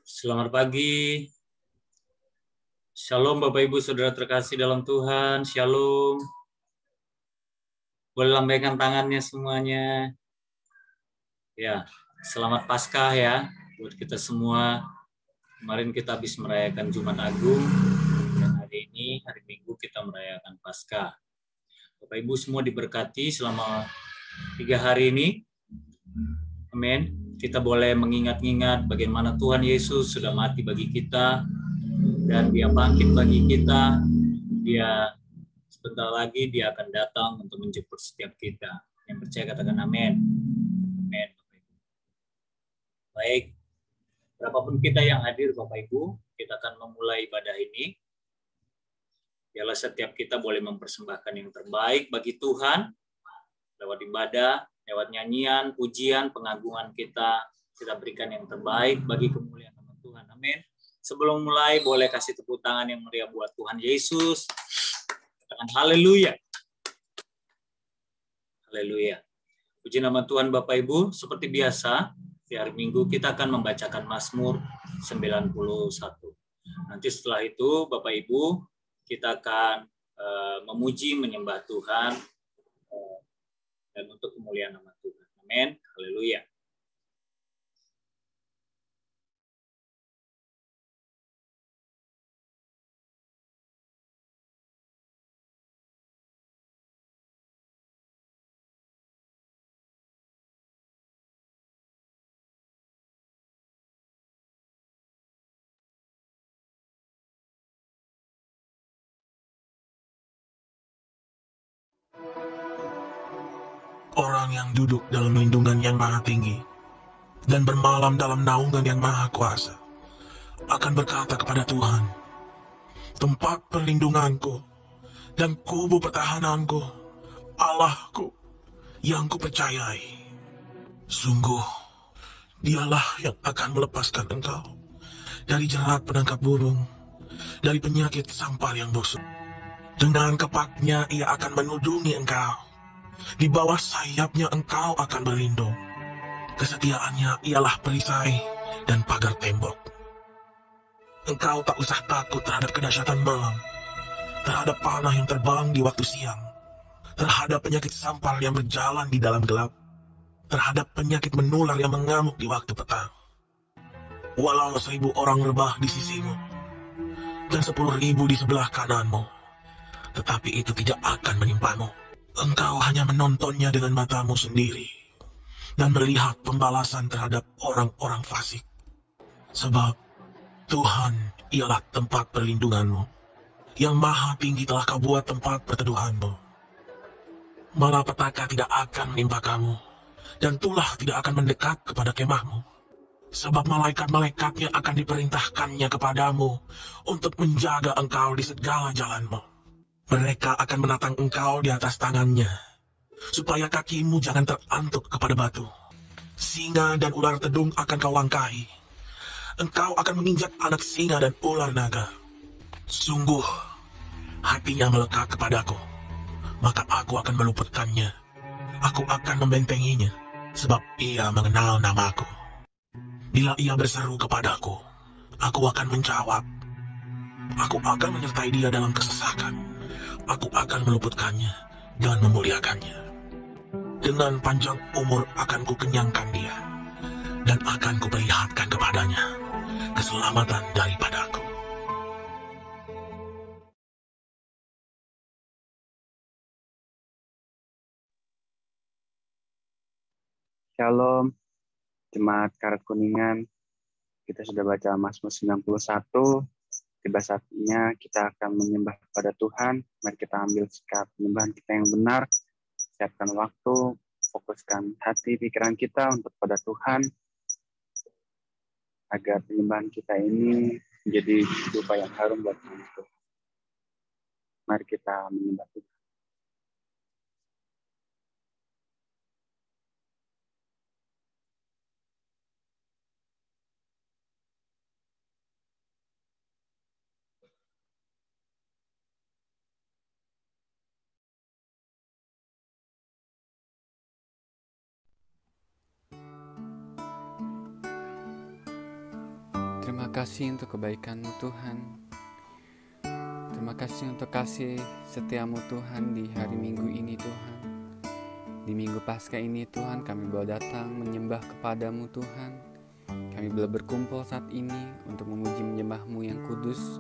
Selamat pagi. Shalom Bapak Ibu Saudara terkasih dalam Tuhan. Shalom. Boleh lambaikan tangannya semuanya. Ya, selamat Paskah ya buat kita semua. Kemarin kita habis merayakan Jumat Agung dan hari ini hari Minggu kita merayakan Paskah. Bapak Ibu semua diberkati selama 3 hari ini. Amin. Kita boleh mengingat-ingat bagaimana Tuhan Yesus sudah mati bagi kita dan Dia bangkit bagi kita. Dia sebentar lagi Dia akan datang untuk menjemput setiap kita. Yang percaya katakan amin. Amin. Baik, berapapun kita yang hadir Bapak Ibu, kita akan memulai ibadah ini. Biarlah setiap kita boleh mempersembahkan yang terbaik bagi Tuhan lewat ibadah, lewat nyanyian, pujian, pengagungan kita berikan yang terbaik bagi kemuliaan nama Tuhan. Amin. Sebelum mulai, boleh kasih tepuk tangan yang meriah buat Tuhan Yesus. Katakan haleluya. Haleluya. Puji nama Tuhan Bapak Ibu, seperti biasa, di hari Minggu kita akan membacakan Mazmur 91. Nanti setelah itu Bapak Ibu, kita akan memuji, menyembah Tuhan, dan untuk kemuliaan nama Tuhan. Amin. Haleluya. Orang yang duduk dalam lindungan yang maha tinggi dan bermalam dalam naungan yang maha kuasa akan berkata kepada Tuhan, tempat perlindunganku dan kubu pertahananku, Allahku yang kupercayai. Sungguh, Dialah yang akan melepaskan engkau dari jerat penangkap burung, dari penyakit sampar yang busuk. Dengan kepaknya Ia akan menudungi engkau, di bawah sayapnya engkau akan berlindung. Kesetiaannya ialah perisai dan pagar tembok. Engkau tak usah takut terhadap kedahsyatan malam, terhadap panah yang terbang di waktu siang, terhadap penyakit sampar yang berjalan di dalam gelap, terhadap penyakit menular yang mengamuk di waktu petang. Walau 1000 orang rebah di sisimu, dan 10.000 di sebelah kananmu, tetapi itu tidak akan menimpamu. Engkau hanya menontonnya dengan matamu sendiri, dan melihat pembalasan terhadap orang-orang fasik. Sebab Tuhan ialah tempat perlindunganmu, yang maha tinggi telah kau buat tempat perteduhanmu. Malapetaka tidak akan menimpa kamu, dan tulah tidak akan mendekat kepada kemahmu. Sebab malaikat-malaikatnya akan diperintahkannya kepadamu untuk menjaga engkau di segala jalanmu. Mereka akan menatang engkau di atas tangannya, supaya kakimu jangan terantuk kepada batu. Singa dan ular tedung akan kau langkahi. Engkau akan menginjak anak singa dan ular naga. Sungguh, hatinya melekat kepadaku, maka aku akan meluputkannya. Aku akan membentenginya, sebab ia mengenal namaku. Bila ia berseru kepadaku, aku akan menjawab. Aku akan menyertai dia dalam kesesakan. Aku akan meluputkannya dan memuliakannya. Dengan panjang umur akan kukenyangkan dia, dan akan kuperlihatkan kepadanya keselamatan daripadaku. Shalom, Jemaat Karet Kuningan. Kita sudah baca Mazmur 91. Tiba saatnya kita akan menyembah kepada Tuhan. Mari kita ambil sikap penyembahan kita yang benar. Siapkan waktu, fokuskan hati, pikiran kita untuk pada Tuhan, agar penyembahan kita ini menjadi dupa yang harum buat Tuhan. Mari kita menyembah Tuhan. Terima kasih untuk kebaikan-Mu Tuhan. Terima kasih untuk kasih setia-Mu Tuhan di hari Minggu ini Tuhan. Di Minggu Paskah ini Tuhan, kami boleh datang menyembah kepada-Mu Tuhan. Kami boleh berkumpul saat ini untuk memuji menyembah-Mu yang kudus.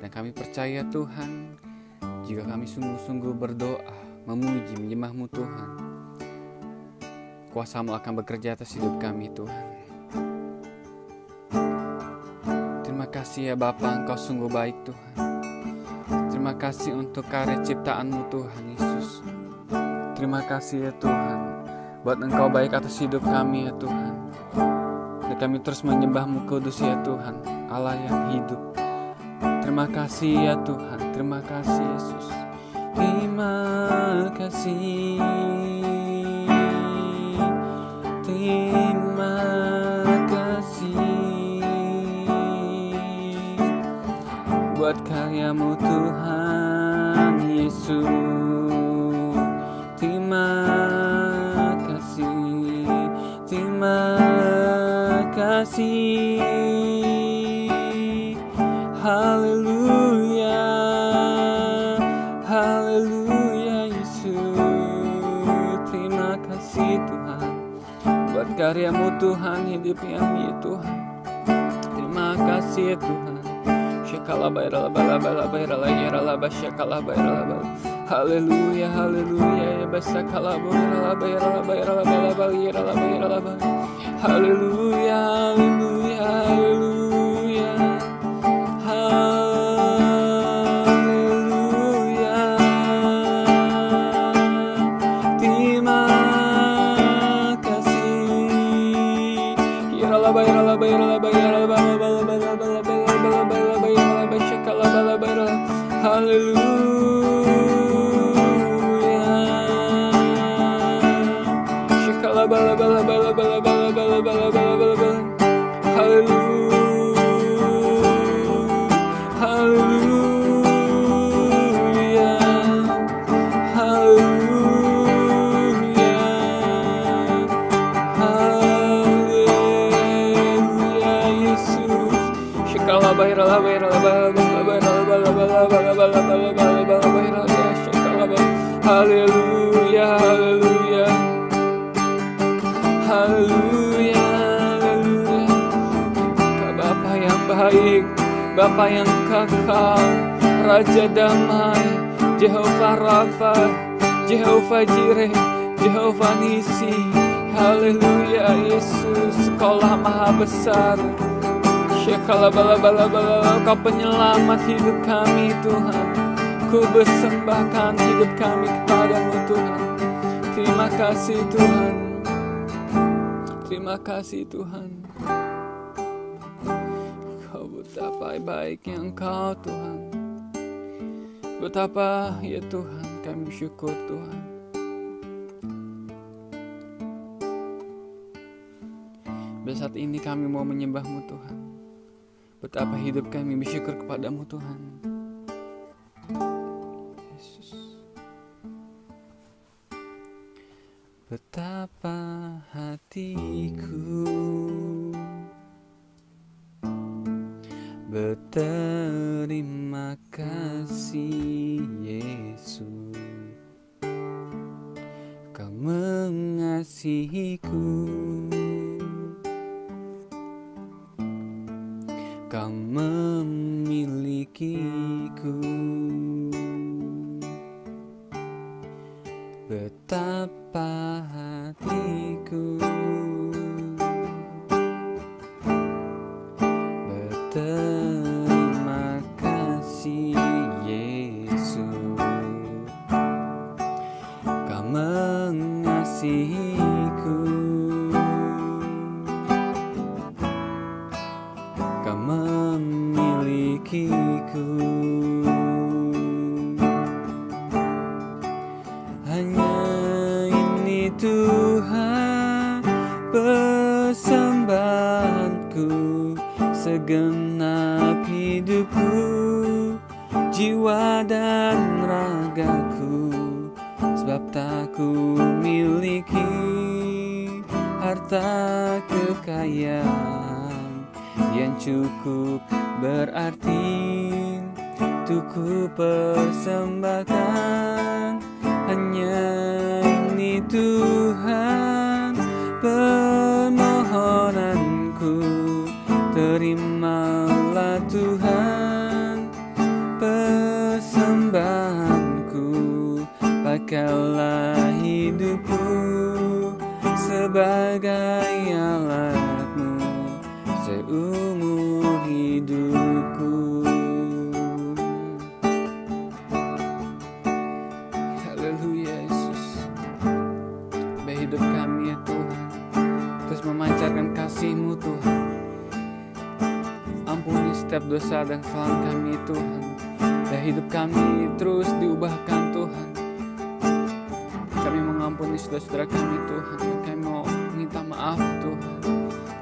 Dan kami percaya Tuhan, jika kami sungguh-sungguh berdoa, memuji menyembah-Mu Tuhan, kuasa-Mu akan bekerja atas hidup kami Tuhan. Terima kasih ya Bapa, Engkau sungguh baik Tuhan. Terima kasih untuk karya ciptaan-Mu Tuhan Yesus. Terima kasih ya Tuhan, buat Engkau baik atas hidup kami ya Tuhan. Dan kami terus menyembah-Mu kudus ya Tuhan, Allah yang hidup. Terima kasih ya Tuhan, terima kasih Yesus. Terima kasih, terima kasih buat karya-Mu Tuhan Yesus. Terima kasih, terima kasih. Haleluya, haleluya Yesus. Terima kasih Tuhan buat karya-Mu Tuhan, hidup kami Tuhan. Terima kasih Tuhan. Haleluya, haleluya ya basakala haleluya, haleluya, haleluya, haleluya. Terima kasih. Haleluya, haleluya, haleluya, haleluya. Bapa yang baik, Bapa yang kekal, Raja damai, Jehovah Rafa, Jehovah Jireh, Jehovah Nisi. Haleluya Yesus, Kaulah maha besar. Syekala bala bala bala, Kau penyelamat hidup kami Tuhan. Ku bersembahkan hidup kami kepada-Mu Tuhan. Terima kasih Tuhan. Terima kasih Tuhan. Kau betapa baiknya Engkau Tuhan. Betapa ya Tuhan, kami bersyukur Tuhan. Dan saat ini kami mau menyembah-Mu Tuhan. Betapa hidup kami bersyukur kepada-Mu Tuhan. Betapa hatiku berterima kasih Yesus, Kau mengasihiku, Kau memilikiku. Betapa hatiku berterima kasih Yesus, Kau mengasihiku, Kau memilikiku. Hanya ini Tuhan persembahanku, segenap hidupku, jiwa dan ragaku. Sebab tak ku miliki harta kekayaan yang cukup berarti untuk ku persembahkan. Hanya ini Tuhan permohonanku, terimalah Tuhan persembahanku, pakailah hidupku sebagai alatmu seumur hidupku. Haleluya Yesus, biar hidup kami ya Tuhan terus memancarkan kasih-Mu Tuhan. Ampuni setiap dosa dan kesalahan kami Tuhan, biar hidup kami terus diubahkan Tuhan. Kami mengampuni saudara-saudara kami Tuhan, dan kami mau minta maaf Tuhan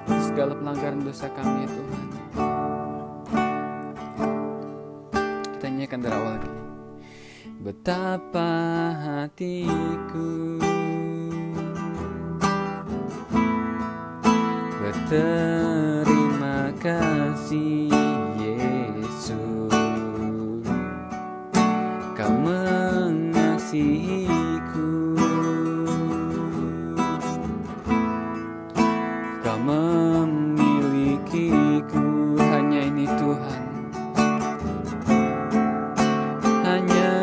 atas segala pelanggaran dosa kami ya Tuhan. Kita nyanyikan dari awal lagi. Betapa hatiku berterima kasih Yesus, Kau mengasihiku, Kau memilikiku. Hanya ini Tuhan, hanya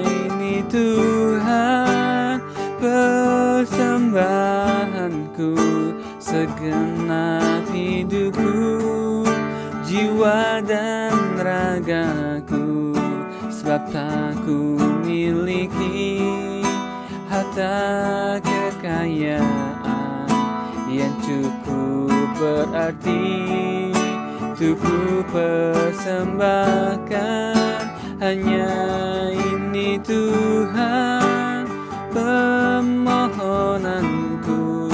ini Tuhan persembahanku, segenap hidupku, jiwa dan ragaku. Sebab tak ku miliki harta kekayaan yang cukup berarti untuk ku persembahkan. Hanya ini Tuhan permohonanku,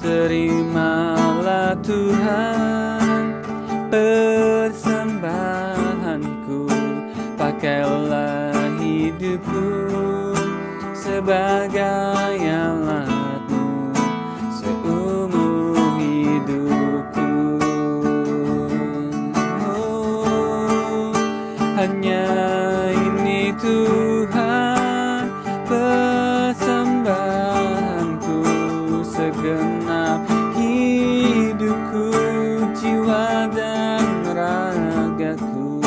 terimalah Tuhan persembahanku, pakailah hidupku sebagai alatmu seumur hidupku. Oh, hanya ini Tuhan persembahanku, segenap hidupku, jiwa dan ragaku.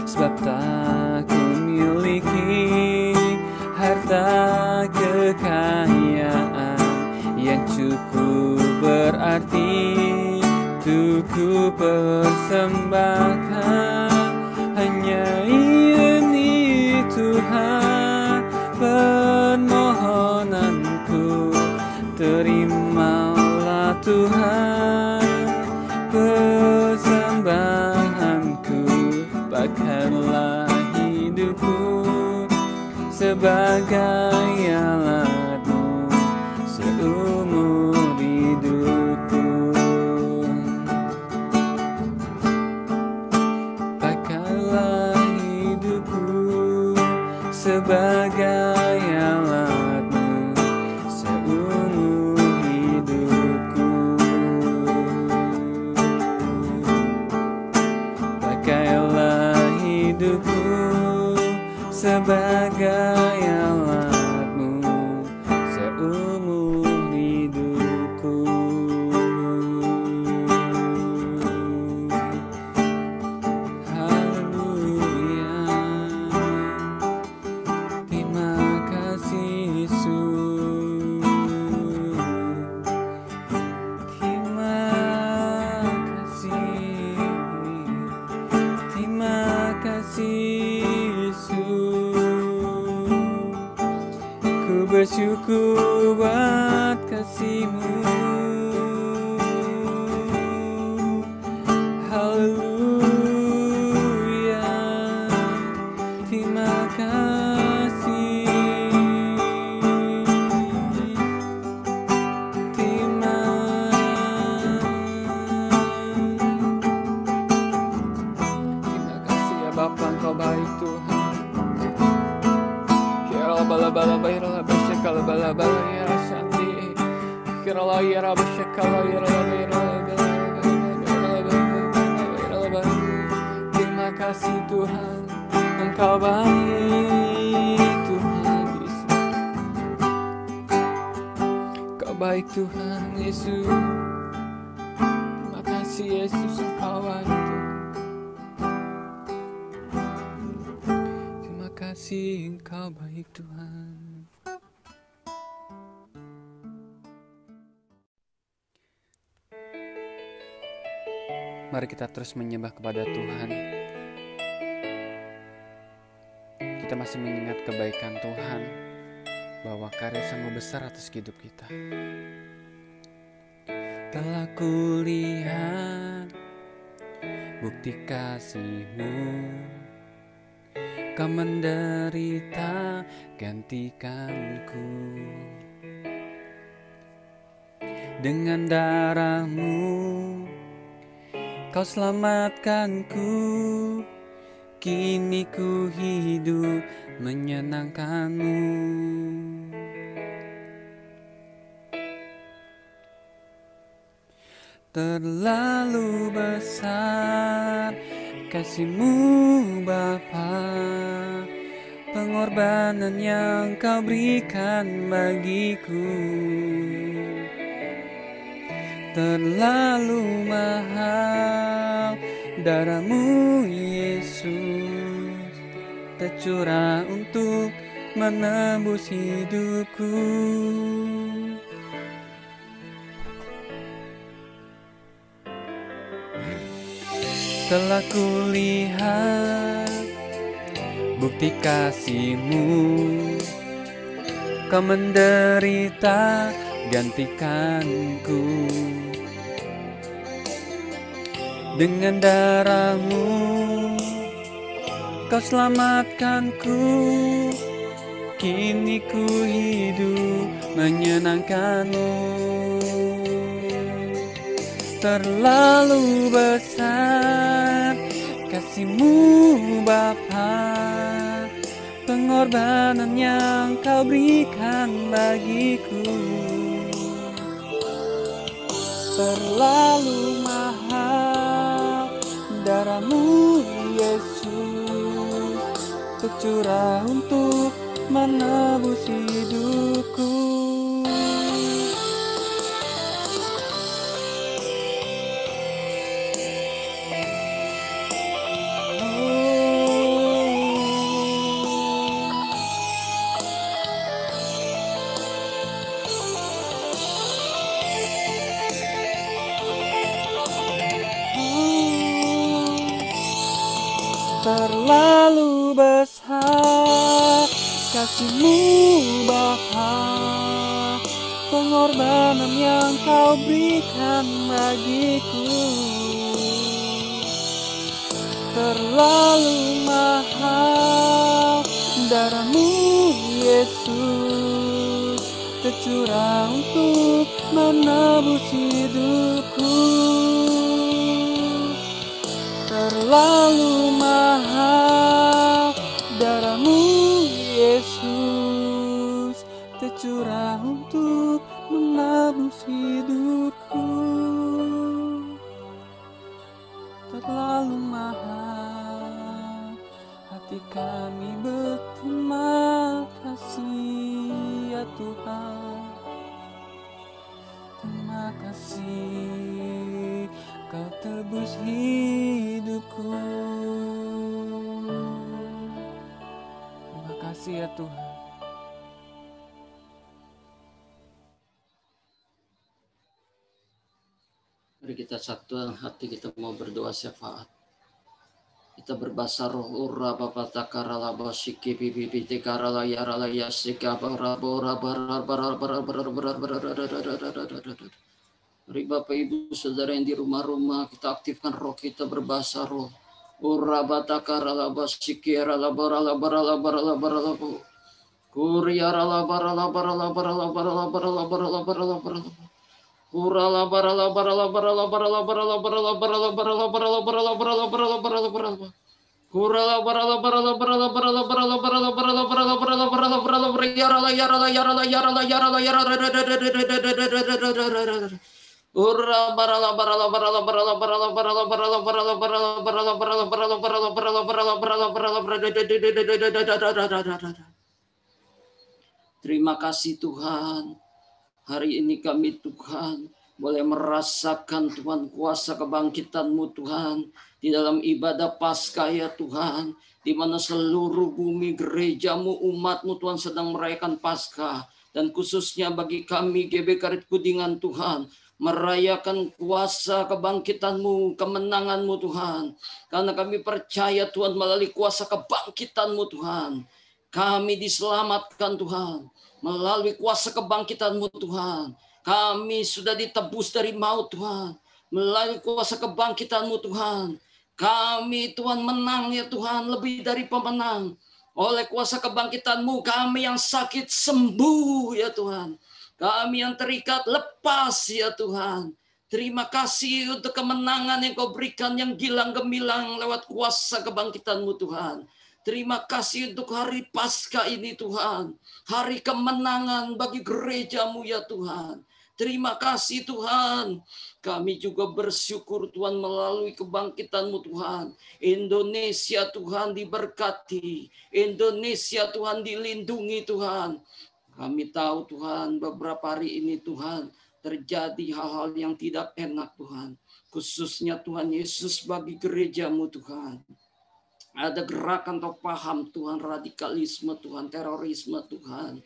Sebab tak ku miliki harta kekayaan yang cukup berarti untuk ku persembahkan. Hanya ini Tuhan permohonanku, terimalah Tuhan persembahanku, pakailah hidupku sebagai alatmu seumur hidupku. Pakailah hidupku sebagai alatmu seumur hidupku. Pakailah hidupku sebagai alatmu seumur hidupku. Haleluya, terima kasih Yesus, terima kasih, terima kasih Yesus. Ku bersyukur buat kasih-Mu. Haleluya, terima kasih, terima kasih ya Bapa, Engkau baik Tuhan. Kira bala bala bayra bashakala bala bala ya shanti. Kira la ya bashakala ya bayra bala bala kasih Tuhan, Engkau baik Tuhan Yesus. Engkau baik Tuhan Yesus. Terima kasih Yesus, Engkau baik Tuhan. Terima kasih Engkau baik Tuhan. Mari kita terus menyembah kepada Tuhan. Kita masih mengingat kebaikan Tuhan, bahwa karya Sanggup besar atas hidup kita. Telah kulihat bukti kasih-Mu, Kau menderita gantikanku. Dengan darah-Mu Kau selamatkanku, kini ku hidup menyenangkan-Mu. Terlalu besar kasih-Mu Bapa, pengorbanan yang Kau berikan bagiku. Terlalu mahal darah-Mu Yesus, tercurah untuk menebus hidupku. Telah kulihat bukti kasih-Mu, Kau menderita gantikanku. Dengan darah-Mu Kau selamatkanku, kini ku hidup menyenangkan-Mu. Terlalu besar kasih-Mu Bapa, pengorbanan yang Kau berikan bagiku. Terlalu mahal darah-Mu Yesus, tercurah untuk menebus hidupku. Terlalu besar kasih-Mu Bapa, pengorbanan yang Kau berikan bagiku. Terlalu mahal darah-Mu Yesus, tercurah untuk menebus hidupku. Terlalu mahal darah-Mu Yesus, tercurah untuk menebus hidupku. Terlalu mahal, hati kami berterima kasih ya Tuhan. Terima kasih Kau tebus hidupku. Terima kasih ya Tuhan. Mari kita satu hati, kita mau berdoa syafaat. Kita berbahasa roh ura bapa takarala basiki bibi tikarala yarala yasika bara bora bara bara bara bara bara bara. Mari Bapak Ibu Saudara yang di rumah-rumah, kita aktifkan roh kita berbahasa roh. Ura batakarala basiki yarala barala barala barala barala. Kuriyarala barala barala barala barala barala barala barala barala. Kurala barala barala barala barala barala barala barala barala barala barala barala barala barala barala. Kurala barala barala barala barala barala barala barala barala barala barala barala yarala yarala yarala yarala yarala yarala. Ura barala barala barala barala barala barala barala barala barala barala barala barala barala barala barala barala barala. Terima kasih Tuhan. Hari ini kami Tuhan boleh merasakan Tuhan kuasa kebangkitan-Mu Tuhan di dalam ibadah Paskah ya Tuhan, di mana seluruh bumi gereja-Mu, umat-Mu Tuhan sedang merayakan Paskah, dan khususnya bagi kami GBK Karet Kudingan Tuhan, merayakan kuasa kebangkitan-Mu, kemenangan-Mu Tuhan, karena kami percaya Tuhan melalui kuasa kebangkitan-Mu Tuhan, kami diselamatkan Tuhan, melalui kuasa kebangkitan-Mu Tuhan. Kami sudah ditebus dari maut Tuhan. Melalui kuasa kebangkitan-Mu Tuhan. Kami Tuhan menang ya Tuhan, lebih dari pemenang. Oleh kuasa kebangkitan-Mu kami yang sakit sembuh ya Tuhan. Kami yang terikat lepas ya Tuhan. Terima kasih untuk kemenangan yang Kau berikan yang gilang gemilang lewat kuasa kebangkitan-Mu Tuhan. Terima kasih untuk hari Paskah ini Tuhan. Hari kemenangan bagi gereja-Mu ya Tuhan. Terima kasih Tuhan. Kami juga bersyukur Tuhan melalui kebangkitan-Mu Tuhan. Indonesia Tuhan diberkati. Indonesia Tuhan dilindungi Tuhan. Kami tahu Tuhan beberapa hari ini Tuhan terjadi hal-hal yang tidak enak Tuhan. Khususnya Tuhan Yesus bagi gereja-Mu Tuhan. Ada gerakan atau paham Tuhan, radikalisme Tuhan, terorisme Tuhan,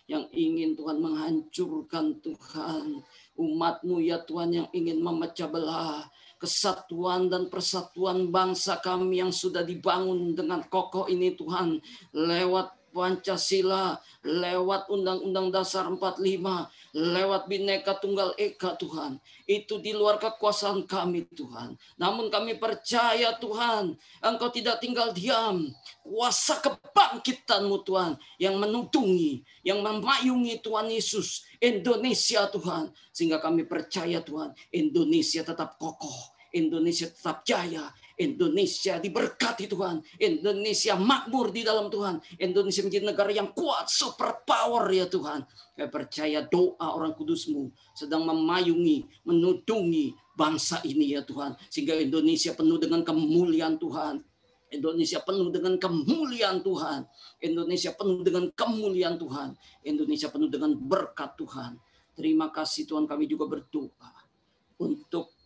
yang ingin Tuhan menghancurkan Tuhan umat-Mu ya Tuhan, yang ingin memecah belah kesatuan dan persatuan bangsa kami yang sudah dibangun dengan kokoh ini Tuhan, lewat Pancasila, lewat Undang-Undang Dasar 45, lewat Bhinneka Tunggal Ika Tuhan. Itu di luar kekuasaan kami Tuhan. Namun kami percaya Tuhan, Engkau tidak tinggal diam. Kuasa kebangkitan-Mu Tuhan yang menudungi, yang memayungi Tuhan Yesus, Indonesia Tuhan. Sehingga kami percaya Tuhan, Indonesia tetap kokoh, Indonesia tetap jaya, Indonesia diberkati Tuhan, Indonesia makmur di dalam Tuhan, Indonesia menjadi negara yang kuat, super power ya Tuhan. Saya percaya doa orang kudus-Mu sedang memayungi, menudungi bangsa ini ya Tuhan, sehingga Indonesia penuh dengan kemuliaan Tuhan. Indonesia penuh dengan kemuliaan Tuhan. Indonesia penuh dengan kemuliaan Tuhan. Indonesia penuh dengan berkat Tuhan. Terima kasih Tuhan, kami juga berdoa untuk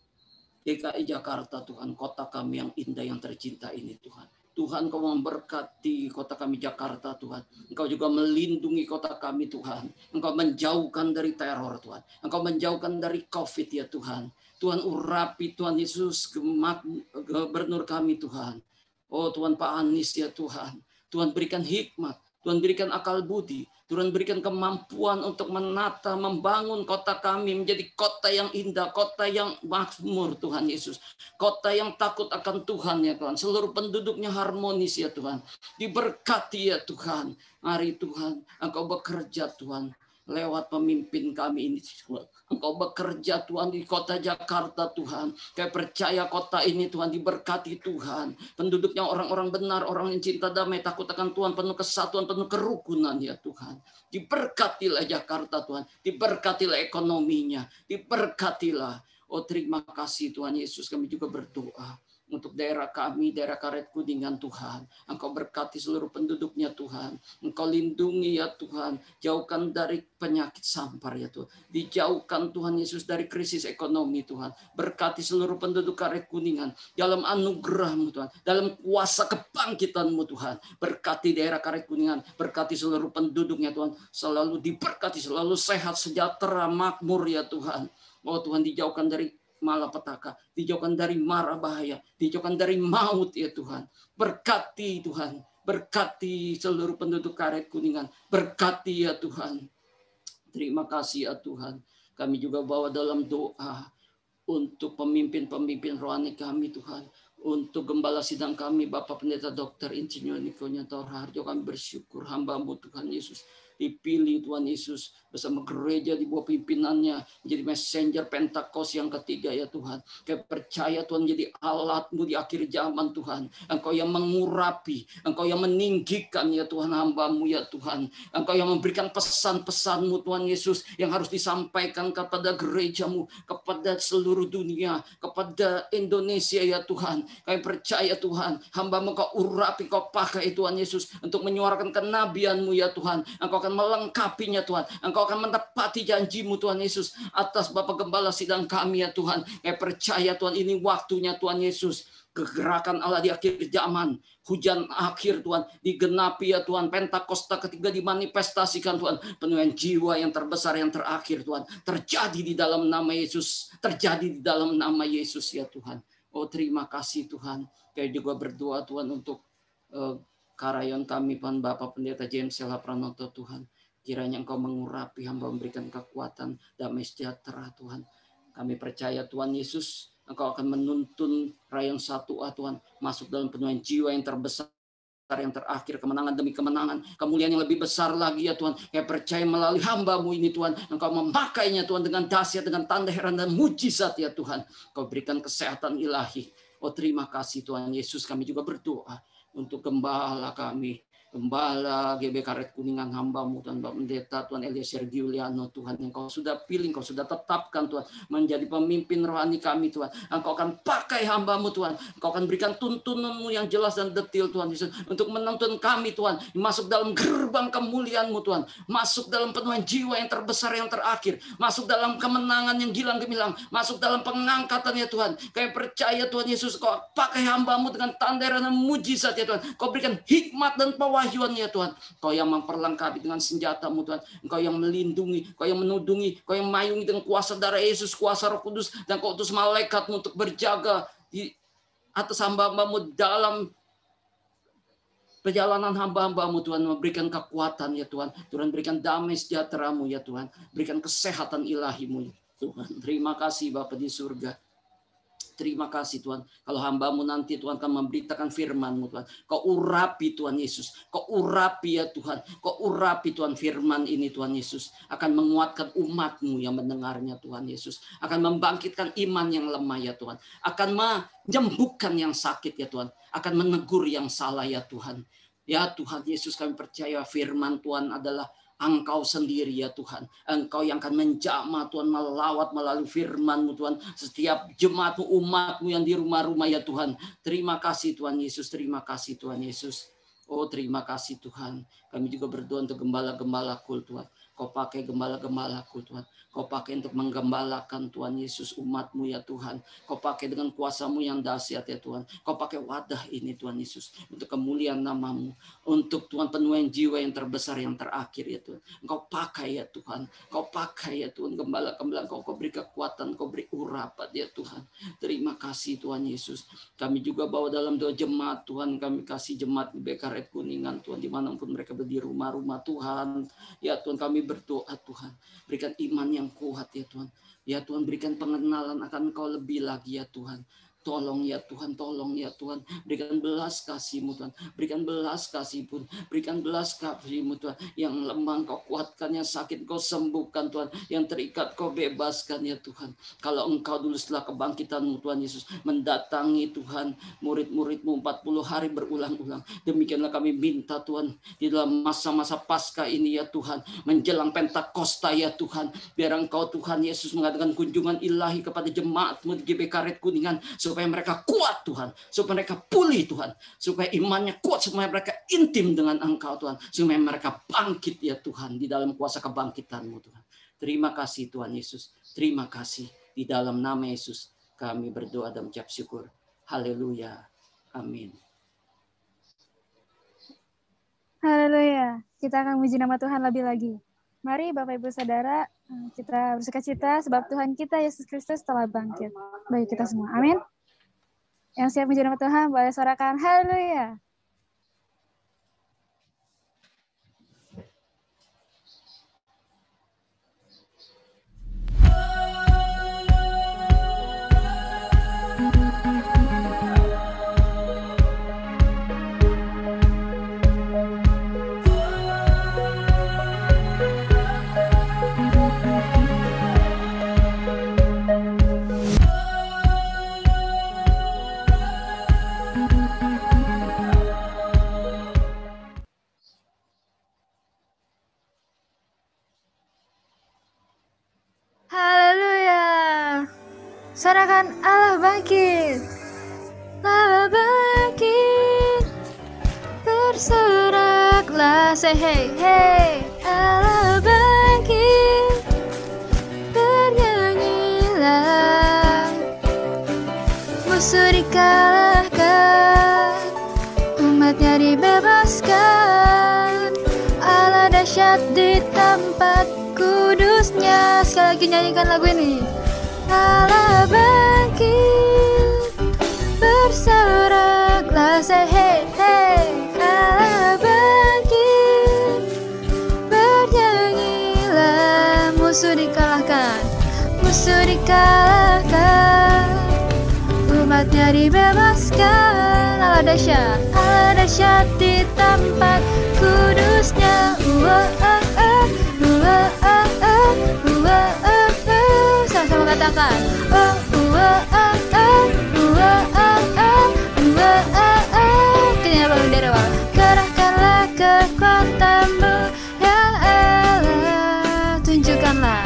DKI Jakarta Tuhan, kota kami yang indah, yang tercinta ini Tuhan. Tuhan, Kau memberkati kota kami Jakarta Tuhan. Engkau juga melindungi kota kami Tuhan. Engkau menjauhkan dari teror Tuhan. Engkau menjauhkan dari COVID ya Tuhan. Tuhan urapi Tuhan Yesus gubernur kami Tuhan. Oh Tuhan Pak Anies ya Tuhan. Tuhan berikan hikmat. Tuhan berikan akal budi. Tuhan berikan kemampuan untuk menata, membangun kota kami menjadi kota yang indah, kota yang makmur Tuhan Yesus. Kota yang takut akan Tuhan ya Tuhan. Seluruh penduduknya harmonis ya Tuhan. Diberkati ya Tuhan. Mari Tuhan, Engkau bekerja Tuhan lewat pemimpin kami ini. Engkau bekerja Tuhan di kota Jakarta Tuhan. Saya percaya kota ini Tuhan diberkati Tuhan. Penduduknya orang-orang benar, orang yang cinta damai, takut akan Tuhan, penuh kesatuan, penuh kerukunan ya Tuhan. Diberkatilah Jakarta Tuhan. Diberkatilah ekonominya. Diberkatilah. Oh terima kasih Tuhan Yesus, kami juga berdoa untuk daerah kami, daerah Karet Kudingan Tuhan. Engkau berkati seluruh penduduknya Tuhan. Engkau lindungi ya Tuhan. Jauhkan dari penyakit sampar ya Tuhan. Dijauhkan Tuhan Yesus dari krisis ekonomi Tuhan. Berkati seluruh penduduk Karet Kuningan. Dalam anugerah-Mu Tuhan. Dalam kuasa kebangkitan-Mu Tuhan. Berkati daerah Karet Kuningan. Berkati seluruh penduduknya Tuhan. Selalu diberkati, selalu sehat, sejahtera, makmur ya Tuhan. Oh Tuhan, dijauhkan dari malapetaka, dijauhkan dari mara bahaya, dijauhkan dari maut ya Tuhan. Berkati Tuhan, berkati seluruh penduduk Karet Kuningan, berkati ya Tuhan. Terima kasih ya Tuhan. Kami juga bawa dalam doa untuk pemimpin-pemimpin rohani kami Tuhan. Untuk gembala sidang kami, Bapak Pendeta Dr. Insinyur Niko Nyator Harjo, kami bersyukur hamba-Mu Tuhan Yesus. dipilih Tuhan Yesus bersama gereja di bawah pimpinannya menjadi messenger Pentakos yang ketiga ya Tuhan. Kami percaya Tuhan menjadi alat-Mu di akhir zaman Tuhan. Engkau yang mengurapi, Engkau yang meninggikan ya Tuhan hamba-Mu ya Tuhan. Engkau yang memberikan pesan-pesan-Mu Tuhan Yesus yang harus disampaikan kepada gereja-Mu, kepada seluruh dunia, kepada Indonesia ya Tuhan. Kami percaya Tuhan, hamba-Mu Kau urapi, Kau pakai Tuhan Yesus untuk menyuarakan kenabian-Mu ya Tuhan. Engkau akan melengkapinya Tuhan. Engkau akan menepati janji-Mu Tuhan Yesus atas Bapak Gembala sidang kami ya Tuhan. Kami percaya Tuhan ini waktunya Tuhan Yesus. Kegerakan Allah di akhir zaman. Hujan akhir Tuhan. Digenapi ya Tuhan. Pentakosta ketiga dimanifestasikan Tuhan. Penuaian jiwa yang terbesar yang terakhir Tuhan. Terjadi di dalam nama Yesus. Terjadi di dalam nama Yesus ya Tuhan. Oh terima kasih Tuhan. Kami juga berdoa Tuhan untuk karyawan kami Tuhan Bapak Pendeta James Sela Pranoto Tuhan. Kiranya Engkau mengurapi hamba, memberikan kekuatan, damai sejahtera Tuhan. Kami percaya Tuhan Yesus, Engkau akan menuntun rayon 1A Tuhan, masuk dalam penuaian jiwa yang terbesar, yang terakhir, kemenangan demi kemenangan, kemuliaan yang lebih besar lagi ya Tuhan. Kami percaya melalui hamba-Mu ini Tuhan, Engkau memakainya Tuhan dengan dahsyat, dengan tanda heran dan mujizat ya Tuhan. Kau berikan kesehatan ilahi. Oh terima kasih Tuhan Yesus, kami juga berdoa untuk gembala kami, Gembala GBK Red Kuningan hamba-Mu Tuhan, Bapak Pendeta Tuhan Eliezer Giuliano Tuhan, yang Kau sudah pilih, Kau sudah tetapkan Tuhan menjadi pemimpin rohani kami Tuhan. Engkau akan pakai hamba-Mu Tuhan, Engkau akan berikan tuntunan-Mu yang jelas dan detail Tuhan Yesus untuk menuntun kami Tuhan masuk dalam gerbang kemuliaan-Mu Tuhan, masuk dalam penuaian jiwa yang terbesar yang terakhir, masuk dalam kemenangan yang gilang gemilang, masuk dalam pengangkatan ya Tuhan. Kami percaya Tuhan Yesus, Kau pakai hamba-Mu dengan tanda dan mujizat ya Tuhan. Kau berikan hikmat dan pewahyuan ya Tuhan. Kau yang memperlengkapi dengan senjata-Mu Tuhan. Engkau yang melindungi, Kau yang menudungi, Kau yang mayungi dengan kuasa darah Yesus, kuasa Roh Kudus, dan Kau utus malaikat-Mu untuk berjaga di atas hamba-hamba-Mu dalam perjalanan hamba-hamba-Mu Tuhan, memberikan kekuatan ya Tuhan. Tuhan berikan damai sejahtera-Mu ya Tuhan. Berikan kesehatan ilahi-Mu Tuhan. Terima kasih Bapa di surga. Terima kasih Tuhan. Kalau hamba-Mu nanti Tuhan akan memberitakan firman-Mu Tuhan. Kau urapi Tuhan Yesus. Kau urapi ya Tuhan. Kau urapi Tuhan firman ini Tuhan Yesus. Akan menguatkan umat-Mu yang mendengarnya Tuhan Yesus. Akan membangkitkan iman yang lemah ya Tuhan. Akan menyembuhkan yang sakit ya Tuhan. Akan menegur yang salah ya Tuhan. Ya Tuhan Yesus, kami percaya firman Tuhan adalah Engkau sendiri ya Tuhan. Engkau yang akan menjamah Tuhan, melawat melalui firman-Mu Tuhan. Setiap jemaat-Mu, umat-Mu yang di rumah-rumah ya Tuhan. Terima kasih Tuhan Yesus. Terima kasih Tuhan Yesus. Oh terima kasih Tuhan. Kami juga berdoa untuk gembala-gembala-Ku Tuhan. Kau pakai gembala-gembala-Ku Tuhan. Kau pakai untuk menggembalakan Tuhan Yesus umat-Mu ya Tuhan. Kau pakai dengan kuasa-Mu yang dahsyat ya Tuhan. Kau pakai wadah ini Tuhan Yesus untuk kemuliaan nama-Mu. Untuk Tuhan penuaian jiwa yang terbesar yang terakhir ya Tuhan. Engkau pakai ya Tuhan. Kau pakai ya Tuhan gembala-gembala. Kau beri kekuatan, Kau beri urapan ya Tuhan. Terima kasih Tuhan Yesus. Kami juga bawa dalam doa jemaat Tuhan. Kami kasih jemaat GBK Red Kuningan Tuhan. Dimanapun mereka di rumah-rumah Tuhan. Ya Tuhan kami berdoa Tuhan. Berikan iman yang kuat ya Tuhan. Ya Tuhan berikan pengenalan akan Engkau lebih lagi ya Tuhan. Tolong ya Tuhan, tolong ya Tuhan. Berikan belas kasih-Mu Tuhan. Berikan belas kasih pun. Berikan belas kasih-Mu Tuhan. Yang lemah Kau kuatkan, yang sakit Kau sembuhkan Tuhan. Yang terikat Kau bebaskan ya Tuhan. Kalau Engkau dulu setelah kebangkitan-Mu Tuhan Yesus mendatangi Tuhan murid-murid-Mu 40 hari berulang-ulang. Demikianlah kami minta Tuhan di dalam masa-masa Paskah ini ya Tuhan. Menjelang Pentakosta ya Tuhan. Biar Engkau Tuhan Yesus mengadakan kunjungan ilahi kepada jemaat-Mu di GBK Red Kuningan. Supaya mereka kuat Tuhan, supaya mereka pulih Tuhan, supaya imannya kuat, supaya mereka intim dengan Engkau Tuhan, supaya mereka bangkit ya Tuhan di dalam kuasa kebangkitan-Mu Tuhan. Terima kasih Tuhan Yesus, terima kasih di dalam nama Yesus kami berdoa dan mengucap syukur. Haleluya, amin. Haleluya, kita akan memuji nama Tuhan lebih lagi. Mari Bapak Ibu Saudara, kita bersukacita sebab Tuhan kita Yesus Kristus telah bangkit. Bagi kita semua, amin. Yang siap memuji nama Tuhan, boleh suarakan haleluya. Sorakan Allah bangkit. Allah bangkit. Tersoraklah, say hey hey. Allah bangkit. Bernyanyilah. Musuh dikalahkan, umatnya dibebaskan. Allah dahsyat di tempat kudusnya. Sekali lagi nyanyikan lagu ini. Allah bangkit, bersoraklah, say hey hey. Allah bangkit, bernyanyilah. Musuh dikalahkan, musuh dikalahkan, umatnya dibebaskan. Allah dahsyat di tempat kudusnya. Sama-sama katakan. Kenyang bangun dari awal. Kerahkanlah kekuatanmu, ya Allah. Tunjukkanlah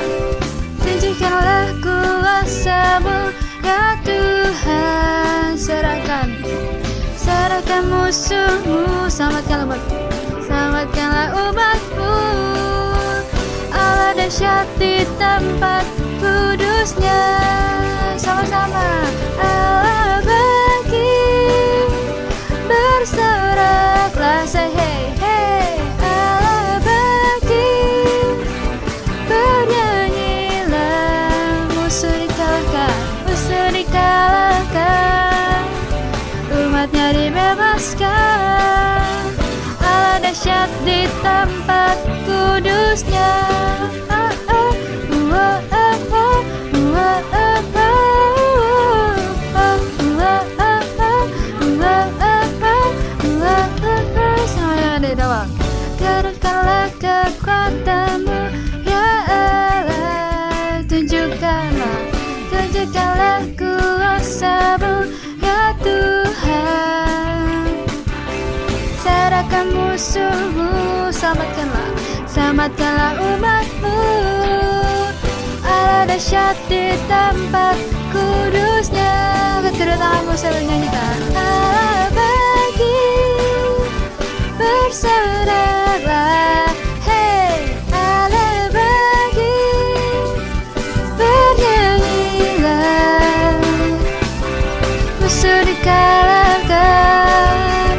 kuasamu, ya Tuhan. Serahkan musuhmu, selamatkanlah umatmu. Allah dahsyat di tempat kudusnya. Sama-sama. Allah bangkit, bersoraklah, say hey hey. Allah bangkit, bernyanyilah. Musuh dikalahkan, umatnya dibebaskan. Allah dahsyat di tempat kudusnya. Kerahkanlah kekuatanmu, ya Allah. Tunjukkanlah kuasamu, ya Tuhan. Serahkan musuhmu, selamatkanlah umatmu. Allah dahsyat di tempat kudusnya. Kedua tanganmu sambil nyanyikan. Allah bangkit, bersoraklah, hey. Allah bangkit, bernyanyilah. Musuh dikalahkan,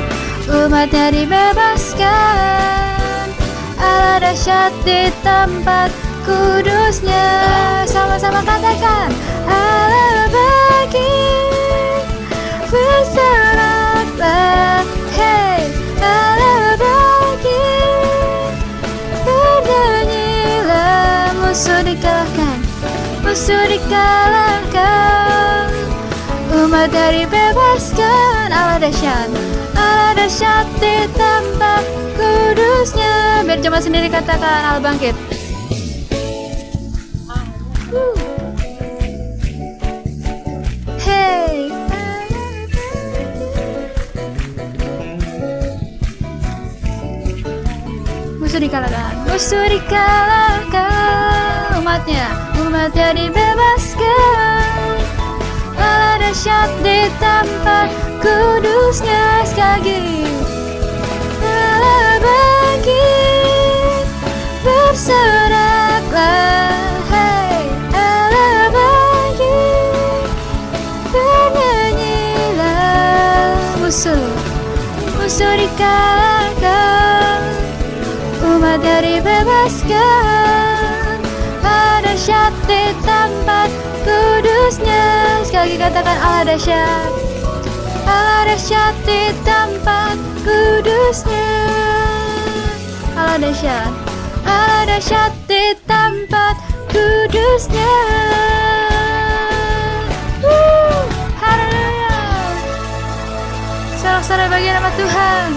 umatnya dibebaskan. Allah dahsyat di tempat kudusnya. Sama-sama katakan. Allah bangkit, bersoraklah, hey. Allah bangkit, bernyanyilah. Musuh dikalahkan, umatnya dibebaskan. Allah dahsyat di tempat kudusnya. Biar jemaat sendiri katakan. Allah bangkit. Hey. Musuh dikalahkan, umatnya dibebaskan. Allah dahsyat di tempat kudusnya. Sekali lagi. Allah bangkit, bersoraklah, hey. Allah bangkit, bernyanyilah. Musuh dikalahkan, umatnya dibebaskan. Allah dahsyat di tempat kudusnya. Sekali lagi katakan. Allah dahsyat di tempat kudusnya. Allah dahsyat di tempat kudusnya. Haleluya. Sorak-sorai bagi nama Tuhan.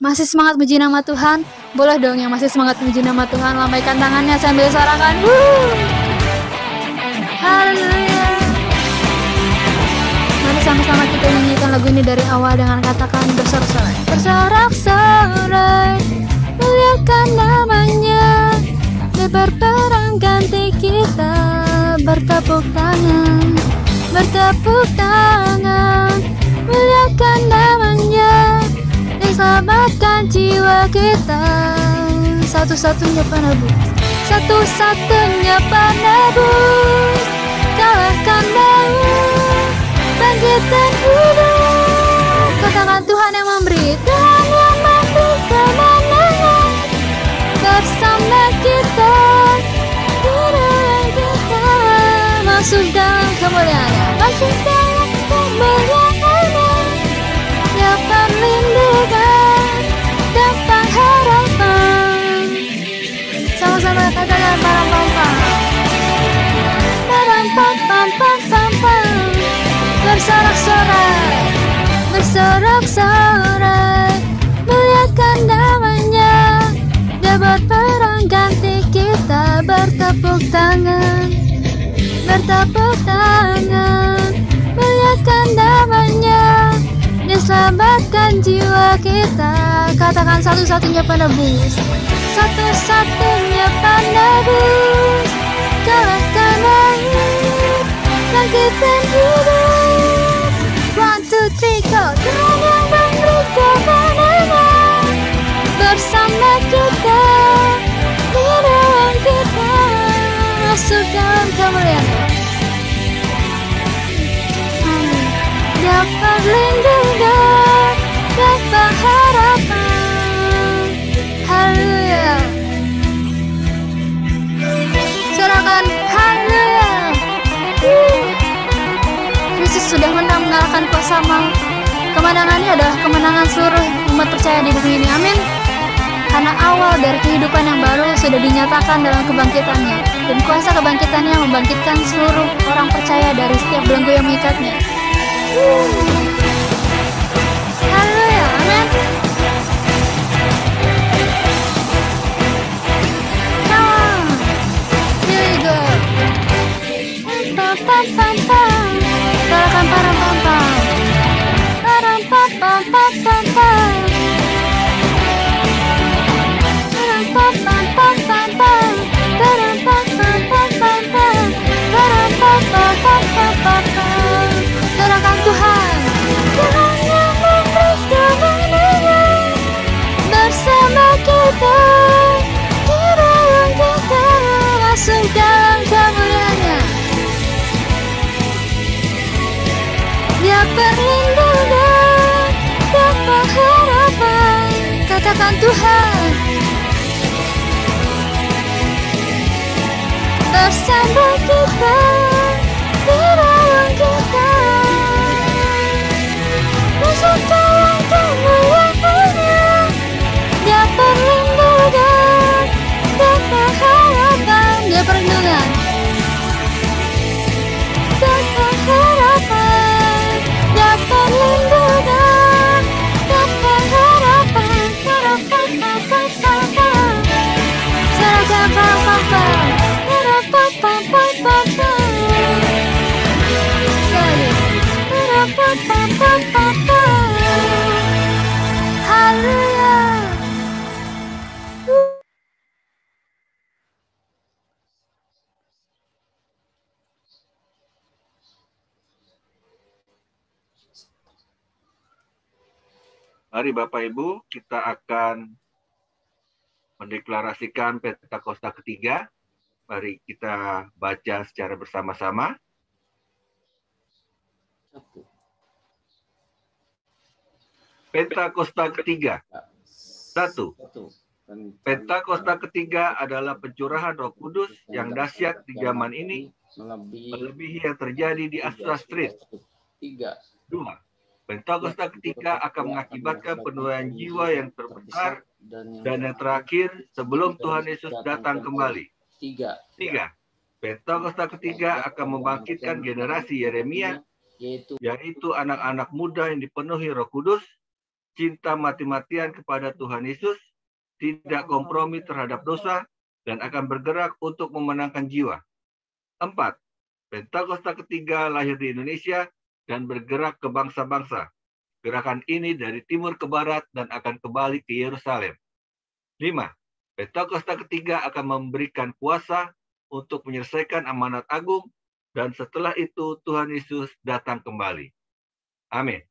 Masih semangat puji nama Tuhan? Boleh dong yang masih semangat puji nama Tuhan, lambaikan tangannya sambil sorakan. Haleluya. Mari sama-sama kita nyanyikan lagu ini dari awal dengan katakan bersorak-sorai. Bersorak-sorai, muliakan namanya, berperang ganti kita. bertepuk tangan, bertepuk tangan, muliakan namanya, diselamatkan jiwa kita. Satu-satunya penebus, satu-satunya penebus, kalahkan maut, bangkitkan hidup. Katakan Tuhan yang memberi, Tuhan yang memberi kemenangan bersama kita, di dalam kita, masuk dalam kemuliaan-Nya, masuk dalam kemuliaan-Nya, Dia perlindungan dan pengharapan. Sama-sama katakan pam-pam-pam, pam-pam-pam-pam-pam, bersorak-sorai, bersorak-sorai, muliakan namanya, Dia berperang ganti kita, bertepuk tangan, bertepuk tangan, muliakan namanya, diselamatkan jiwa kita. Katakan satu-satunya penebus, satu-satunya penebus, kalahkan maut, bangkitkan hidup. 1, 2, 3, go. Tuhan yang memberi kemenangan bersama kita, di dalam kita, masuk dalam kemuliaan-Nya. Dia perlindungan dan pengharapan. Haleluya. Sorakan haleluya. Yesus sudah menang, mengalahkan kuasa maut. Kemenangannya adalah kemenangan seluruh umat percaya di bumi ini. Amin. Karena awal dari kehidupan yang baru sudah dinyatakan dalam kebangkitannya, dan kuasa kebangkitannya membangkitkan seluruh orang percaya dari setiap belenggu yang mengikatnya. Haleluya, amin. Come on, here we go. Pam pam pam pam, katakan pam pam pam, pam pam pam pam pam pam, pam pam pam pam pam, pam pam pam pam pam pam, pam pam pam pam pam pam. Katakan Tuhan, Tuhan yang memberi kemenangan bersama kita, di dalam kita, masuk dalam kemuliaan-Nya. Dia perlindungan dan pengharapan. Katakan Tuhan, bersama kita, di dalam kita, masuk dalam kemuliaan-Nya. Dia perlindungan dan pengharapan. Dia perlindungan dan pengharapan. Dia perlindungan dan pengharapan. Serahkan pam-pam-pam, pam-pam-pam-pam-pam. Haleluya. Mari Bapak Ibu, kita akan mendeklarasikan Pentakosta ketiga. Mari kita baca secara bersama-sama. Pentakosta ketiga. 1. Pentakosta ketiga adalah pencurahan Roh Kudus yang dahsyat di zaman ini, melebihi yang terjadi di Azusa Street. 2. Pentakosta ketiga akan mengakibatkan penuaian jiwa yang terbesar dan yang terakhir sebelum Tuhan Yesus datang kembali. 3. Pentakosta ketiga akan membangkitkan generasi Yeremia, yaitu anak-anak muda yang dipenuhi Roh Kudus, cinta mati-matian kepada Tuhan Yesus, tidak kompromi terhadap dosa, dan akan bergerak untuk memenangkan jiwa. 4. Pentakosta ketiga lahir di Indonesia dan bergerak ke bangsa-bangsa. Gerakan ini dari timur ke barat dan akan kembali ke Yerusalem. 5. Pentakosta ketiga akan memberikan kuasa untuk menyelesaikan amanat agung dan setelah itu Tuhan Yesus datang kembali. Amin.